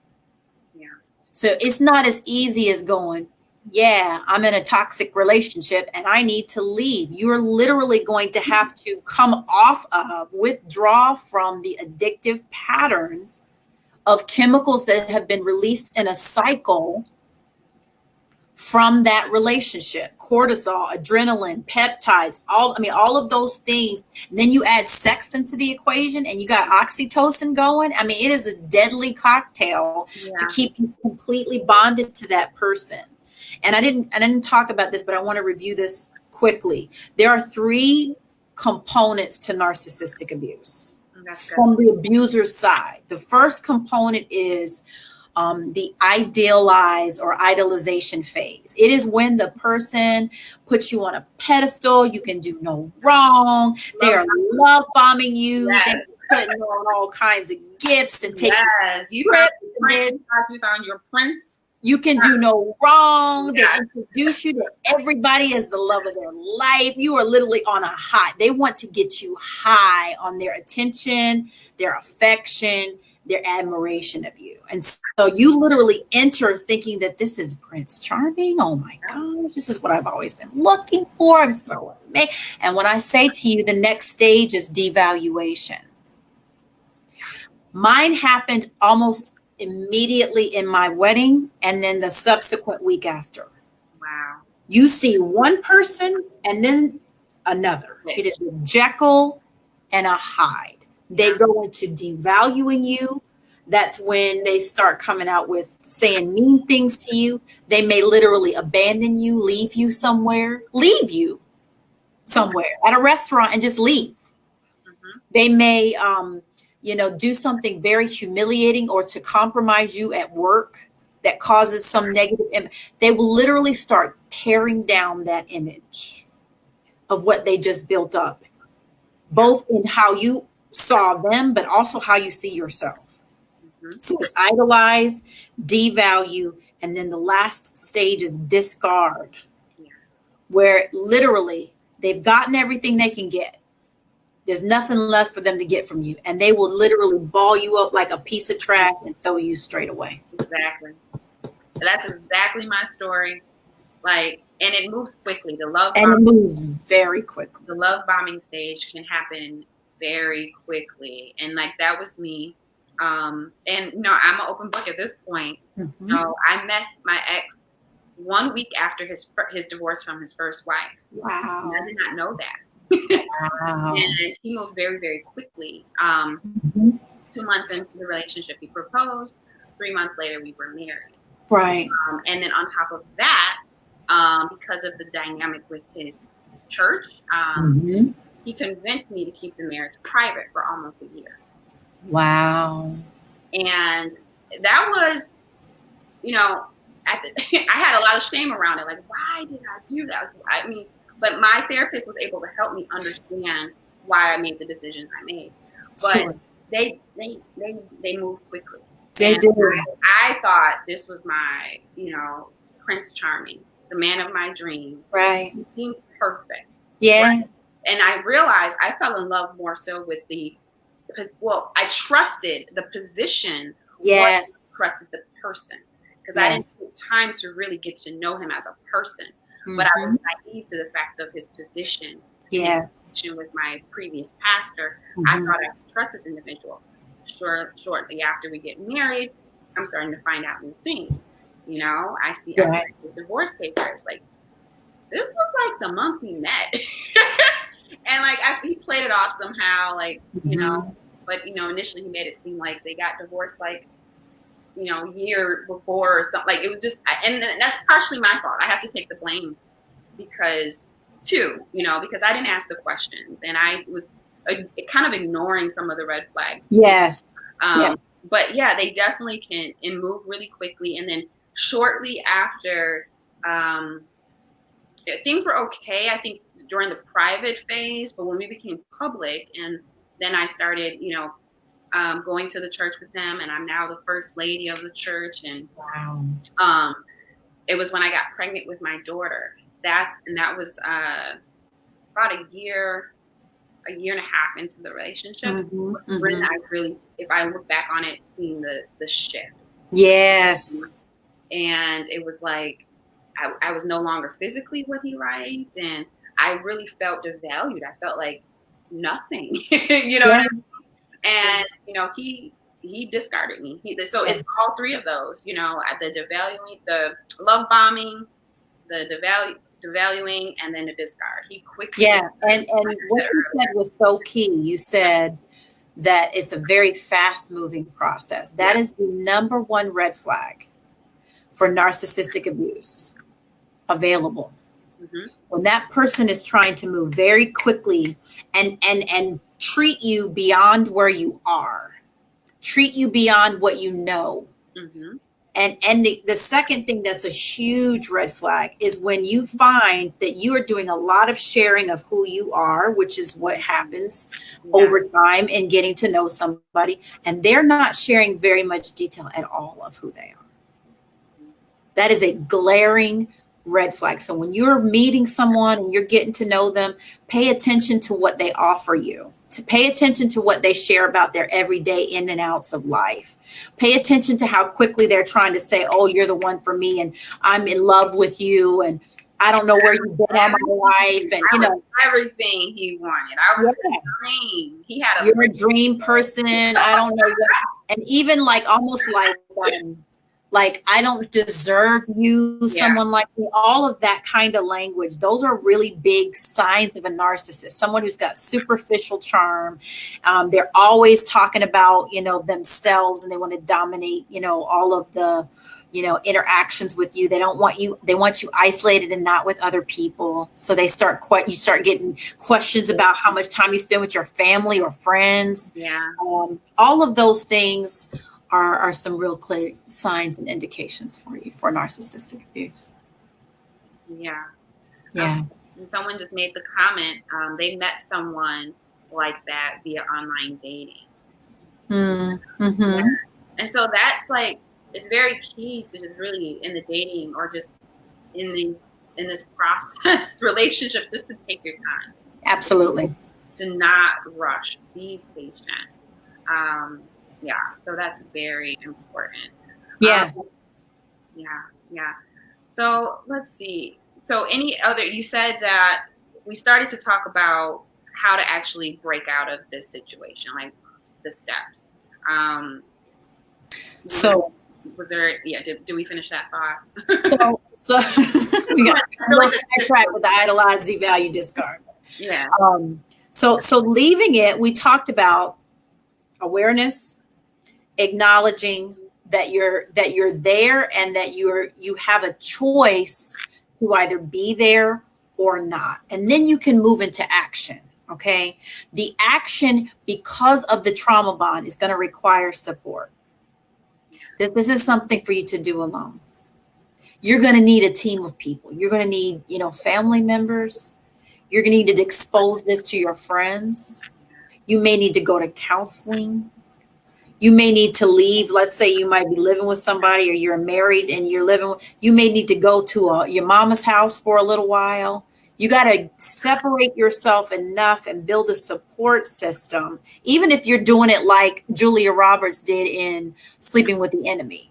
Yeah. So it's not as easy as going, yeah, I'm in a toxic relationship and I need to leave. You're literally going to have to come off of, withdraw from the addictive pattern of chemicals that have been released in a cycle from that relationship. Cortisol, adrenaline, peptides, all of those things. And then you add sex into the equation and you got oxytocin going. I mean, it is a deadly cocktail to keep you completely bonded to that person. And I didn't talk about this, but I want to review this quickly. There are 3 components to narcissistic abuse from the abuser's side. The first component is the idealize or idolization phase. It is when the person puts you on a pedestal. You can do no wrong. They're love bombing you. Yes. They're putting on all kinds of gifts and taking you found your prince. You can do no wrong. They introduce you to everybody as the love of their life. You are literally on a high. They want to get you high on their attention, their affection, their admiration of you. And so you literally enter thinking that this is Prince Charming. Oh my gosh, this is what I've always been looking for. I'm so amazing. And when I say to you, the next stage is devaluation. Mine happened almost immediately in my wedding and then the subsequent week after. Wow. You see one person and then another. It is a Jekyll and a Hyde. They go into devaluing you. That's when they start coming out with saying mean things to you. They may literally abandon you, leave you somewhere at a restaurant and just leave. They may do something very humiliating or to compromise you at work that causes some negative image. They will literally start tearing down that image of what they just built up, both in how you saw them, but also how you see yourself. So it's idolize, devalue, and then the last stage is discard, where literally they've gotten everything they can get. There's nothing left for them to get from you. And they will literally ball you up like a piece of trash and throw you straight away. Exactly. That's exactly my story. Like, and it moves quickly. And it moves very quickly. The love bombing stage can happen very quickly. And like, that was me. And no, I'm an open book at this point. Mm-hmm. I met my ex 1 week after his divorce from his first wife. Wow. And I did not know that. Wow. And he moved very, very quickly. 2 months into the relationship, he proposed. 3 months later, we were married. Right. And then on top of that, because of the dynamic with his church, he convinced me to keep the marriage private for almost a year. Wow. And that was, I had a lot of shame around it. Like, why did I do that? I mean, but my therapist was able to help me understand why I made the decisions I made. But sure. they moved quickly. They do. I thought this was my, Prince Charming, the man of my dreams. Right. He seemed perfect. Yeah. Right? And I realized I fell in love more so with I trusted the position. Yes. Trusted the person. Because I didn't take time to really get to know him as a person. But I was naive to the fact of his position. Yeah. With my previous pastor, I thought I could trust this individual. Shortly after we get married, I'm starting to find out new things. I see the divorce papers. Like, this was like the month we met. And like, he played it off somehow, like, but initially he made it seem like they got divorced like, year before or something. Like, it was just, and that's partially my fault. I have to take the blame because I didn't ask the questions and I was kind of ignoring some of the red flags. Yes. But yeah, they definitely can and move really quickly. And then shortly after, things were okay, I think, during the private phase, but when we became public, and then I started, going to the church with them, and I'm now the first lady of the church. And wow. It was when I got pregnant with my daughter. That was about a year and a half into the relationship. When I really, if I look back on it, seen the shift. Yes. And it was like I was no longer physically what he liked, and I really felt devalued. I felt like nothing, what I mean? And he discarded me. So it's all three of those, the devaluing, the love bombing, the devaluing, and then the discard. He quickly. Yeah, and what you said was so key. You said that it's a very fast moving process. That is the number one red flag for narcissistic abuse available. When that person is trying to move very quickly and treat you beyond where you are, treat you beyond what you know. And the second thing that's a huge red flag is when you find that you are doing a lot of sharing of who you are, which is what happens over time in getting to know somebody, and they're not sharing very much detail at all of who they are. That is a glaring red flag. So when you're meeting someone and you're getting to know them, pay attention to what they offer you, to pay attention to what they share about their everyday in and outs of life. Pay attention to how quickly they're trying to say, oh, you're the one for me, and I'm in love with you, and I don't know where you've been all my life, and everything he wanted. I was a dream. You're a dream person. I don't know what, and even like almost like I don't deserve you, someone like me, all of that kind of language. Those are really big signs of a narcissist, someone who's got superficial charm. They're always talking about, themselves, and they want to dominate, all of the, interactions with you. They don't want you, they want you isolated and not with other people. So you start getting questions about how much time you spend with your family or friends. All of those things are some real clear signs and indications for you for narcissistic abuse. And someone just made the comment, they met someone like that via online dating. And so that's like, it's very key to just really in the dating or just in this process relationship, just to take your time. Absolutely. To not rush, be patient. So that's very important. So let's see. So you said that we started to talk about how to actually break out of this situation, like the steps. So was there, did we finish that thought? So we got to track with the idolize, devalue, discard. Yeah. So leaving it, we talked about awareness, acknowledging that you're there and that you have a choice to either be there or not. And then you can move into action. Okay. The action, because of the trauma bond, is going to require support. This is something for you to do alone. You're going to need a team of people. You're going to need, family members. You're going to need to expose this to your friends. You may need to go to counseling. You may need to leave. Let's say you might be living with somebody, or you're married and you're living. You may need to go to your mama's house for a little while. You got to separate yourself enough and build a support system, even if you're doing it like Julia Roberts did in Sleeping with the Enemy,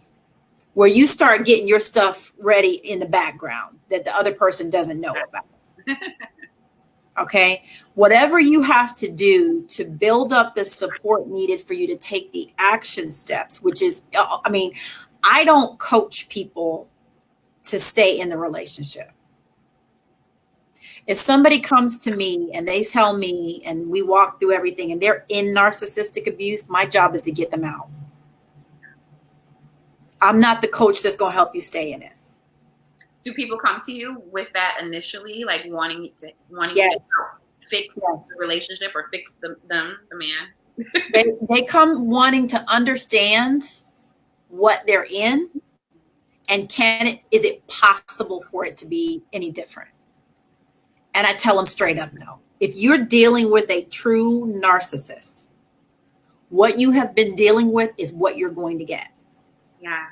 where you start getting your stuff ready in the background that the other person doesn't know about. Okay. Whatever you have to do to build up the support needed for you to take the action steps, which is, I don't coach people to stay in the relationship. If somebody comes to me and they tell me, and we walk through everything, and they're in narcissistic abuse, my job is to get them out. I'm not the coach that's going to help you stay in it. Do people come to you with that initially, like wanting to fix the relationship or fix the man? They come wanting to understand what they're in, and is it possible for it to be any different? And I tell them straight up, no. If you're dealing with a true narcissist, what you have been dealing with is what you're going to get. Yeah.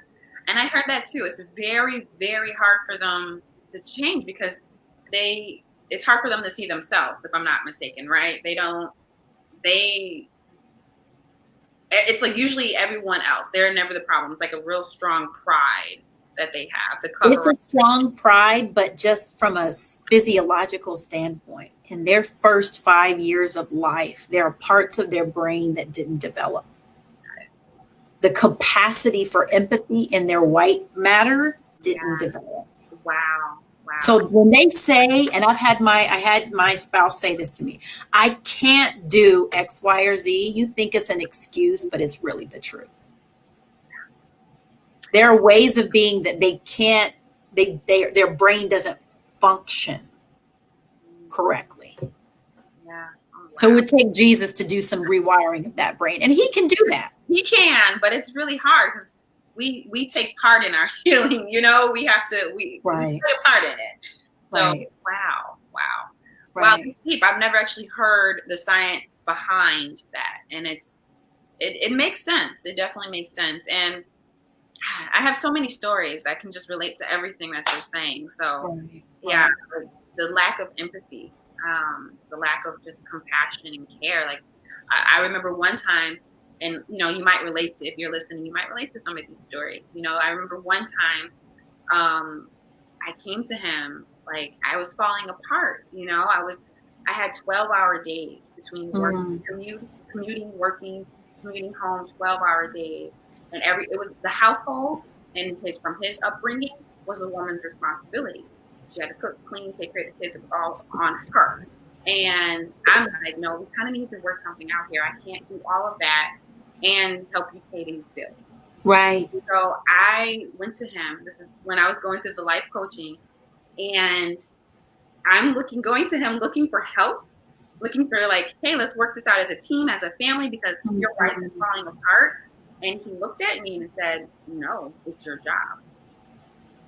And I heard that too. It's very, very hard for them to change because it's hard for them to see themselves, if I'm not mistaken, right? It's like usually everyone else, they're never the problem. It's like a real strong pride that they have to cover. It's a strong pride, but just from a physiological standpoint, in their first 5 years of life, there are parts of their brain that didn't develop. The capacity for empathy in their white matter didn't develop. Wow. So when they say, and I had my spouse say this to me, I can't do X, Y, or Z. You think it's an excuse, but it's really the truth. There are ways of being that they can't, their brain doesn't function correctly. Yeah. Oh, wow. So it would take Jesus to do some rewiring of that brain. And he can do that. He can, but it's really hard because we take part in our healing, we have to, we take part in it. So, wow. Wow, deep. I've never actually heard the science behind that. And it makes sense. It definitely makes sense. And I have so many stories that can just relate to everything that you're saying. So the lack of empathy, the lack of just compassion and care. Like I remember one time, and you might relate to, if you're listening, you might relate to some of these stories. I remember one time I came to him, like I was falling apart. I had 12-hour days between work, commuting, working, commuting home, 12-hour days. And it was the household, and from his upbringing was a woman's responsibility. She had to cook, clean, take care of the kids. It was all on her. And I'm like, no, we kind of need to work something out here. I can't do all of that and help you pay these bills. Right. So I went to him. This is when I was going through the life coaching, and I'm going to him looking for help, looking for like, hey, let's work this out as a team, as a family, because your life is falling apart. And he looked at me and said, no, it's your job.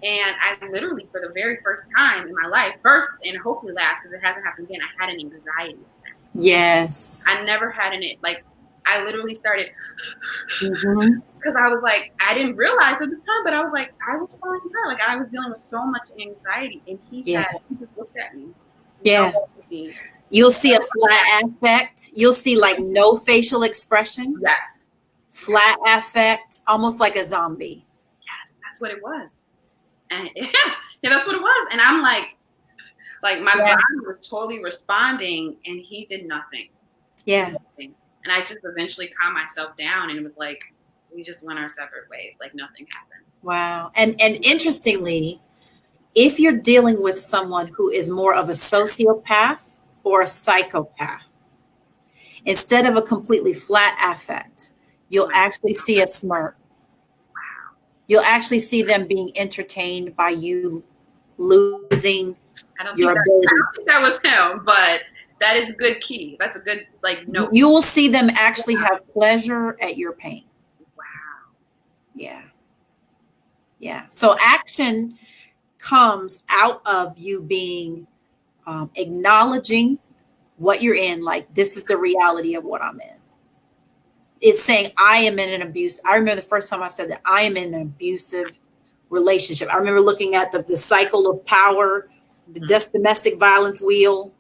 And I literally, for the very first time in my life, first and hopefully last, because it hasn't happened again, I had an anxiety attack. Yes. I never had I literally started, because I was like, I didn't realize at the time, but I was like, I was falling apart. Like I was dealing with so much anxiety. And he just looked at me. Yeah. You'll see a flat affect. You'll see like no facial expression. Yes. Flat affect, almost like a zombie. Yes, that's what it was. And Yeah, that's what it was. And I'm like my Yeah. body was totally responding, and he did nothing. Yeah. Nothing. And I just eventually calmed myself down, and it was like we just went our separate ways, like nothing happened. Wow. And interestingly, if you're dealing with someone who is more of a sociopath or a psychopath, instead of a completely flat affect, you'll actually see a smirk. You'll actually see them being entertained by you losing your ability. I don't think that was him, but that is a good key. That's a good note. You will see them actually have pleasure at your pain. Wow. Yeah. Yeah. So action comes out of you being acknowledging what you're in, like this is the reality of what I'm in. It's saying I am in an abuse. I remember the first time I said that I am in an abusive relationship. I remember looking at the cycle of power, the domestic violence wheel,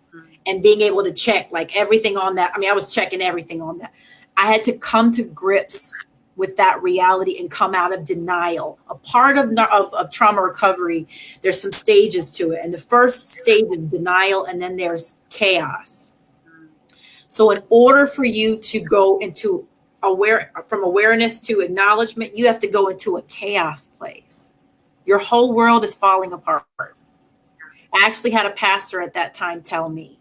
and being able to check like everything on that. I mean, I was checking everything on that. I had to come to grips with that reality and come out of denial. A part of trauma recovery, there's some stages to it. And the first stage is denial, and then there's chaos. So in order for you to go into from awareness to acknowledgement, you have to go into a chaos place. Your whole world is falling apart. I actually had a pastor at that time tell me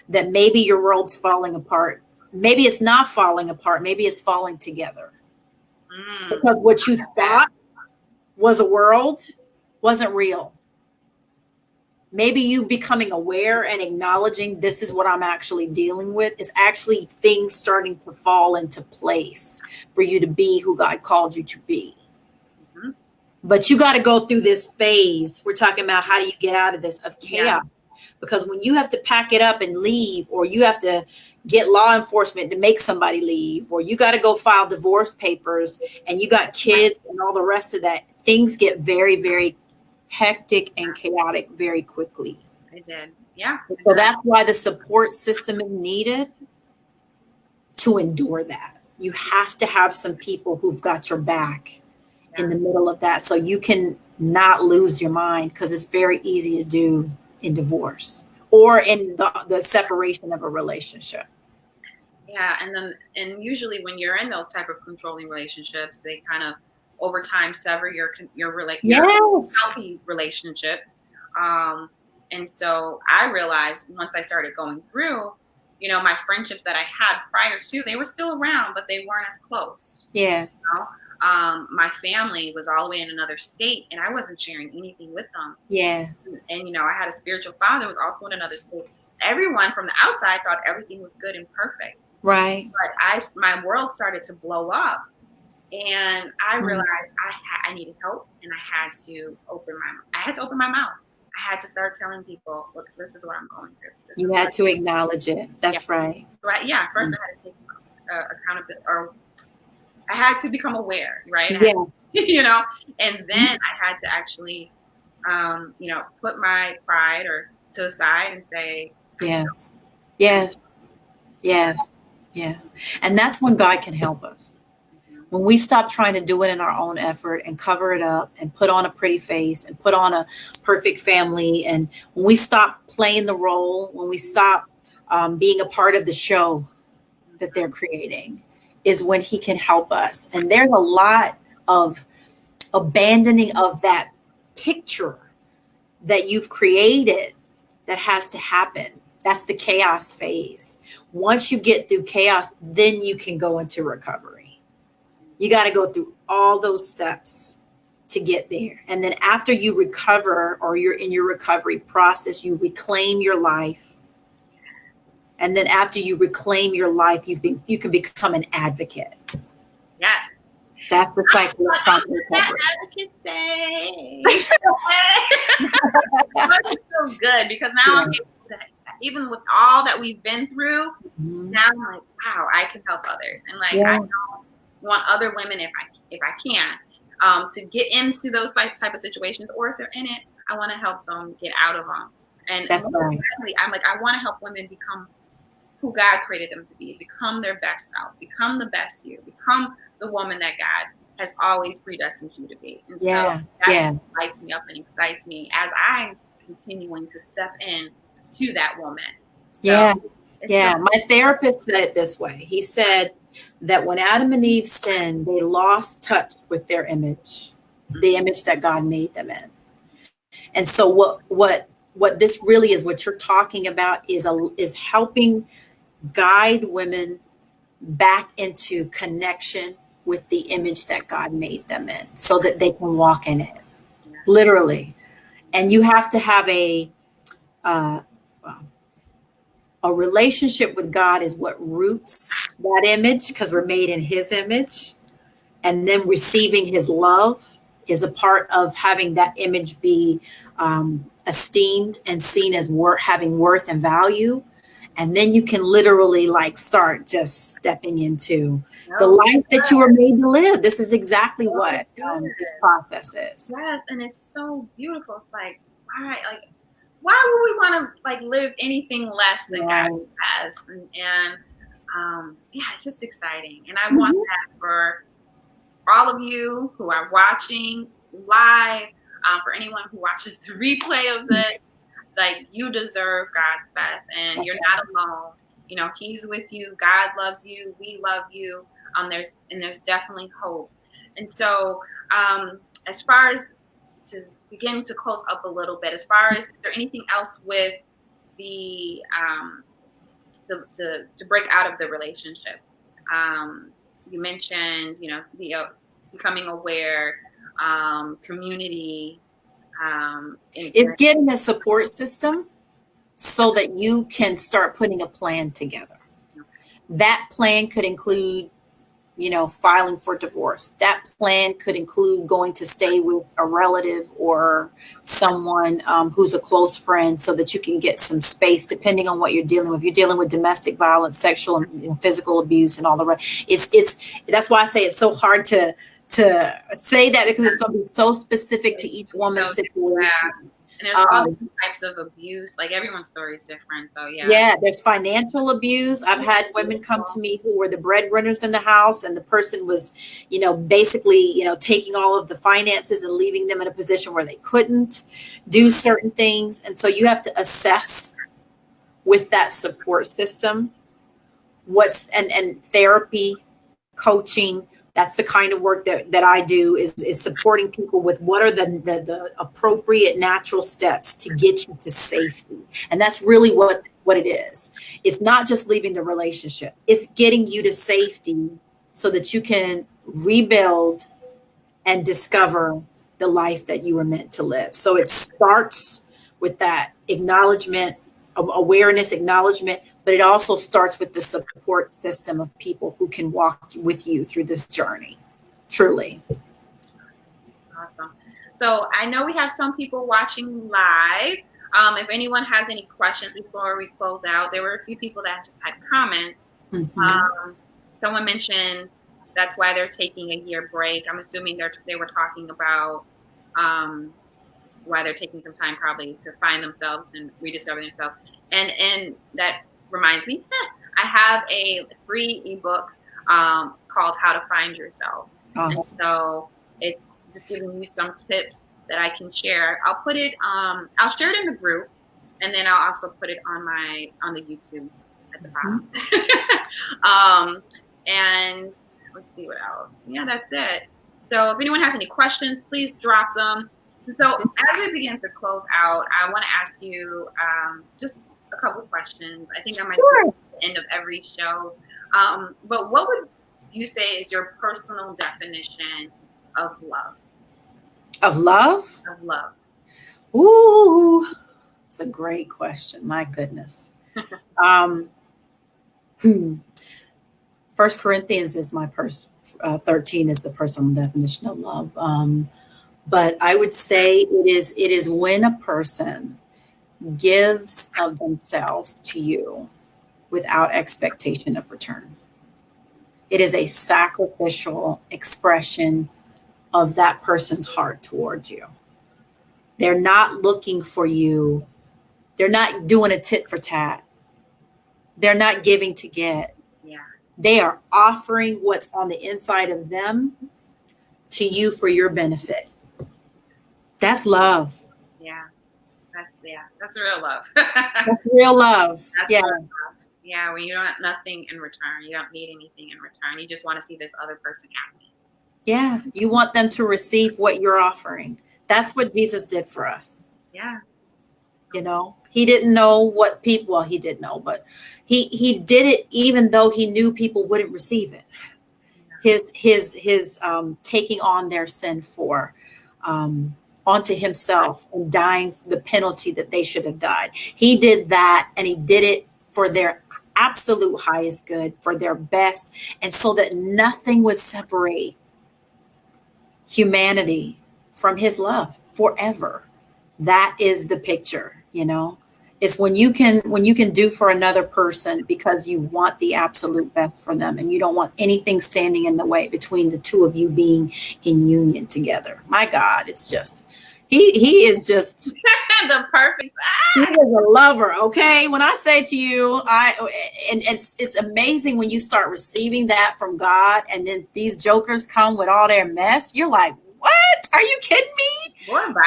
that maybe your world's falling apart. Maybe it's not falling apart. Maybe it's falling together. Because what you thought was a world wasn't real. Maybe you becoming aware and acknowledging this is what I'm actually dealing with is actually things starting to fall into place for you to be who God called you to be. Mm-hmm. But you got to go through this phase. We're talking about how do you get out of this of chaos? Yeah. Because when you have to pack it up and leave, or you have to get law enforcement to make somebody leave, or you got to go file divorce papers and you got kids and all the rest of that, things get very, very hectic and chaotic very quickly. I did. Yeah. So that's why the support system is needed to endure that. You have to have some people who've got your back in the middle of that so you can not lose your mind, because it's very easy to do in divorce or in the separation of a relationship. Yeah. And usually when you're in those type of controlling relationships, they kind of over time sever your healthy relationships. And so I realized once I started going through, my friendships that I had prior to, they were still around, but they weren't as close. Yeah. My family was all the way in another state, and I wasn't sharing anything with them. Yeah. And I had a spiritual father who was also in another state. Everyone from the outside thought everything was good and perfect. Right. But my world started to blow up. And I realized I needed help, and I had to open my mouth. I had to start telling people, look, this is what I'm going through. You had to acknowledge it. That's right. So first I had to take accountability, or I had to become aware, right? Yeah. And then I had to actually, put my pride to the side and say, yes. Yeah. And that's when God can help us. When we stop trying to do it in our own effort and cover it up and put on a pretty face and put on a perfect family, and when we stop playing the role, when we stop being a part of the show that they're creating, is when he can help us. And there's a lot of abandoning of that picture that you've created that has to happen. That's the chaos phase. Once you get through chaos, then you can go into recovery. You got to go through all those steps to get there. And then after you recover, or you're in your recovery process, you reclaim your life. And then after you reclaim your life, you can become an advocate. Yes. That's the cycle of trauma recovery. Advocate day. It's so good, because now I'm able to, even with all that we've been through, now I'm like, wow, I can help others. And I know want other women, if I can, to get into those type of situations, or if they're in it, I want to help them get out of them. And exactly, I'm like, I want to help women become who God created them to be, become their best self, become the best you, become the woman that God has always predestined you to be. And so Yeah. that's Yeah. what lights me up and excites me as I'm continuing to step in to that woman. So Yeah. it's Yeah. My therapist said it this way. He said that when Adam and Eve sinned, they lost touch with their image, the image that God made them in. And so what this really is, what you're talking about is helping guide women back into connection with the image that God made them in so that they can walk in it, literally. And you have to have uh, a relationship with God is what roots that image, because we're made in his image. And then receiving his love is a part of having that image be esteemed and seen as having worth and value. And then you can literally like start just stepping into the life that you were made to live. This is exactly what this process is. Yes, and it's so beautiful. It's like, why would we want to like live anything less than God has? And yeah, it's just exciting. And I want that for all of you who are watching live, for anyone who watches the replay of this. Like, you deserve God's best, and you're not alone. You know, he's with you. God loves you. We love you. There's definitely hope. And so, as far as to begin to close up a little bit, as far as, is there anything else with the to break out of the relationship? You mentioned, you know, the becoming aware, community. It's getting a support system so that you can start putting a plan together. That plan could include, you know, filing for divorce. That plan could include going to stay with a relative or someone who's a close friend so that you can get some space, depending on what you're dealing with. If you're dealing with domestic violence, sexual and physical abuse and all the rest. That's why I say it's so hard to say that, because it's going to be so specific to each woman's situation. And there's all different types of abuse. Like, everyone's story is different. So yeah, there's financial abuse. I've had women come to me who were the breadwinners in the house, and the person was, you know, basically, you know, taking all of the finances and leaving them in a position where they couldn't do certain things. And so you have to assess with that support system and therapy, coaching. That's the kind of work that I do, is supporting people with what are the appropriate natural steps to get you to safety. And that's really what it is. It's not just leaving the relationship. It's getting you to safety so that you can rebuild and discover the life that you were meant to live. So it starts with that acknowledgement, awareness, acknowledgement, but it also starts with the support system of people who can walk with you through this journey. Truly. Awesome. So I know we have some people watching live. If anyone has any questions before we close out, there were a few people that just had comments. Mm-hmm. Someone mentioned that's why they're taking a year break. I'm assuming they were talking about why they're taking some time probably to find themselves and rediscover themselves. And that reminds me, I have a free ebook called How to Find Yourself. Awesome. And so it's just giving you some tips that I can share. I'll put it, I'll share it in the group, and then I'll also put it on the YouTube at the bottom. Mm-hmm. And let's see what else. Yeah, that's it. So if anyone has any questions, please drop them. So as we begin to close out, I want to ask you just a couple of questions. I think I might be at the end of every show. But what would you say is your personal definition of love? Of love? Of love. Ooh, it's a great question. My goodness. 1 Corinthians is my 13 is the personal definition of love. But I would say it is when a person gives of themselves to you without expectation of return. It is a sacrificial expression of that person's heart towards you. They're not looking for you. They're not doing a tit for tat. They're not giving to get. Yeah. They are offering what's on the inside of them to you for your benefit. That's love. Yeah. That's real love. That's real love. That's yeah. real love. Yeah, when you don't want nothing in return, you don't need anything in return. You just want to see this other person happy. Yeah, you want them to receive what you're offering. That's what Jesus did for us. Yeah. You know, he didn't know what people, well, he did know, but he did it even though he knew people wouldn't receive it. His taking on their sin for onto himself and dying the penalty that they should have died. He did that, and he did it for their absolute highest good, for their best, and so that nothing would separate humanity from his love forever. That is the picture, you know. It's when you can do for another person because you want the absolute best for them, and you don't want anything standing in the way between the two of you being in union together. My God, it's just he is just the perfect. He is a lover. Okay, when I say to you, and it's amazing when you start receiving that from God, and then these jokers come with all their mess. You're like, what? Are you kidding me? Goodbye.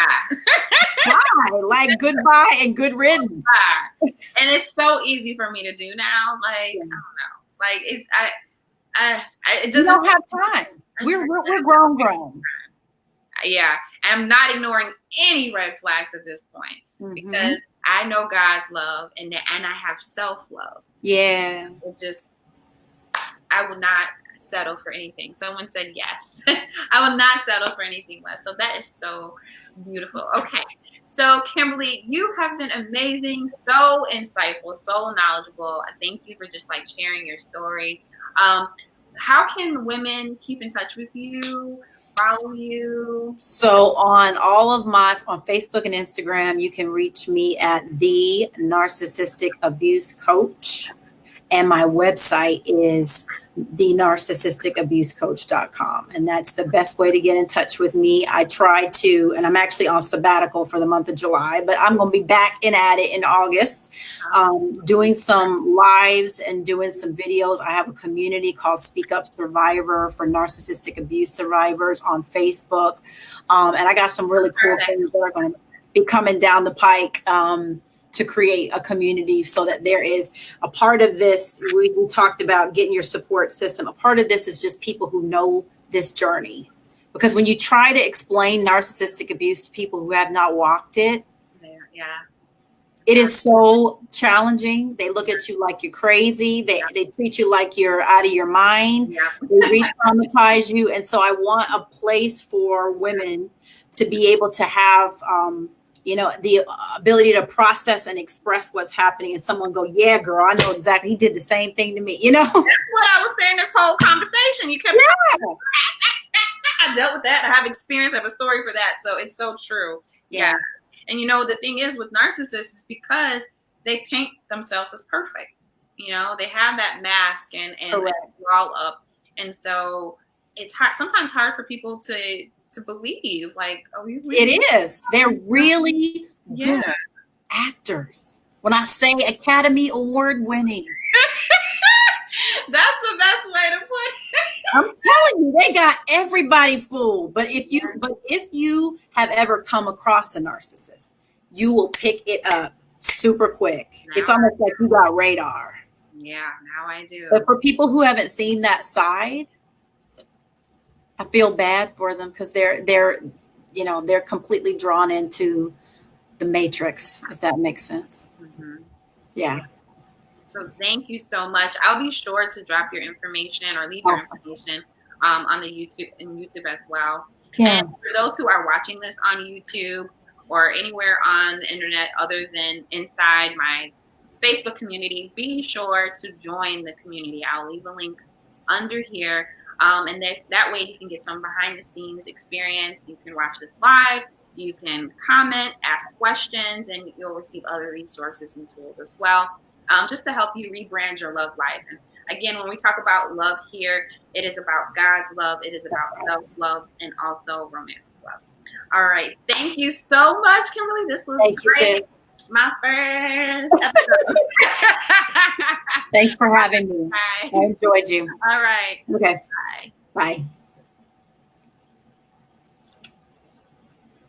Bye. Like goodbye and good riddance. Bye. And it's so easy for me to do now. Like, I don't know. Like it's it doesn't. We don't have time. We're grown. Yeah, I'm not ignoring any red flags at this point because I know God's love and I have self-love. Yeah. It just, I will not settle for anything. Someone said yes. I will not settle for anything less. So that is so beautiful. Okay. So Kimberly, you have been amazing, so insightful, so knowledgeable. Thank you for just like sharing your story. How can women keep in touch with you, follow you? So on Facebook and Instagram, you can reach me at The Narcissistic Abuse Coach. And my website is thenarcissisticabusecoach.com. And that's the best way to get in touch with me. I try to, and I'm actually on sabbatical for the month of July, but I'm going to be back at it in August, doing some lives and doing some videos. I have a community called Speak Up Survivor for narcissistic abuse survivors on Facebook. And I got some really cool things that are going to be coming down the pike, to create a community so that there is a part of this. We talked about getting your support system. A part of this is just people who know this journey. Because when you try to explain narcissistic abuse to people who have not walked it, it is so challenging. They look at you like you're crazy. They treat you like you're out of your mind. They re-traumatize you. And so I want a place for women to be able to have the ability to process and express what's happening, and someone go, yeah, girl, I know exactly. He did the same thing to me. That's what I was saying this whole conversation. You kept I dealt with that. I have experience. I have a story for that. So it's so true. Yeah. And the thing is with narcissists is because they paint themselves as perfect. They have that mask and wall up. And so it's sometimes hard for people to believe, like, oh, you really? It is. They're really good actors. When I say Academy Award winning, that's the best way to put it. I'm telling you, they got everybody fooled. But if you have ever come across a narcissist, you will pick it up super quick. It's almost like you got radar. Yeah, now I do. But for people who haven't seen that side, I feel bad for them because they're completely drawn into the matrix, if that makes sense. Yeah. So thank you so much. I'll be sure to drop your information or leave your information on the YouTube as well. Yeah. And for those who are watching this on YouTube or anywhere on the internet other than inside my Facebook community, be sure to join the community. I'll leave a link under here. And that way you can get some behind the scenes experience. You can watch this live. You can comment, ask questions, and you'll receive other resources and tools as well, just to help you rebrand your love life. And again, when we talk about love here, it is about God's love. It is about self-love and also romantic love. All right. Thank you so much, Kimberly. This was great. My first episode. Thanks for having me. Bye. I enjoyed you. All right. Okay. Bye. Bye.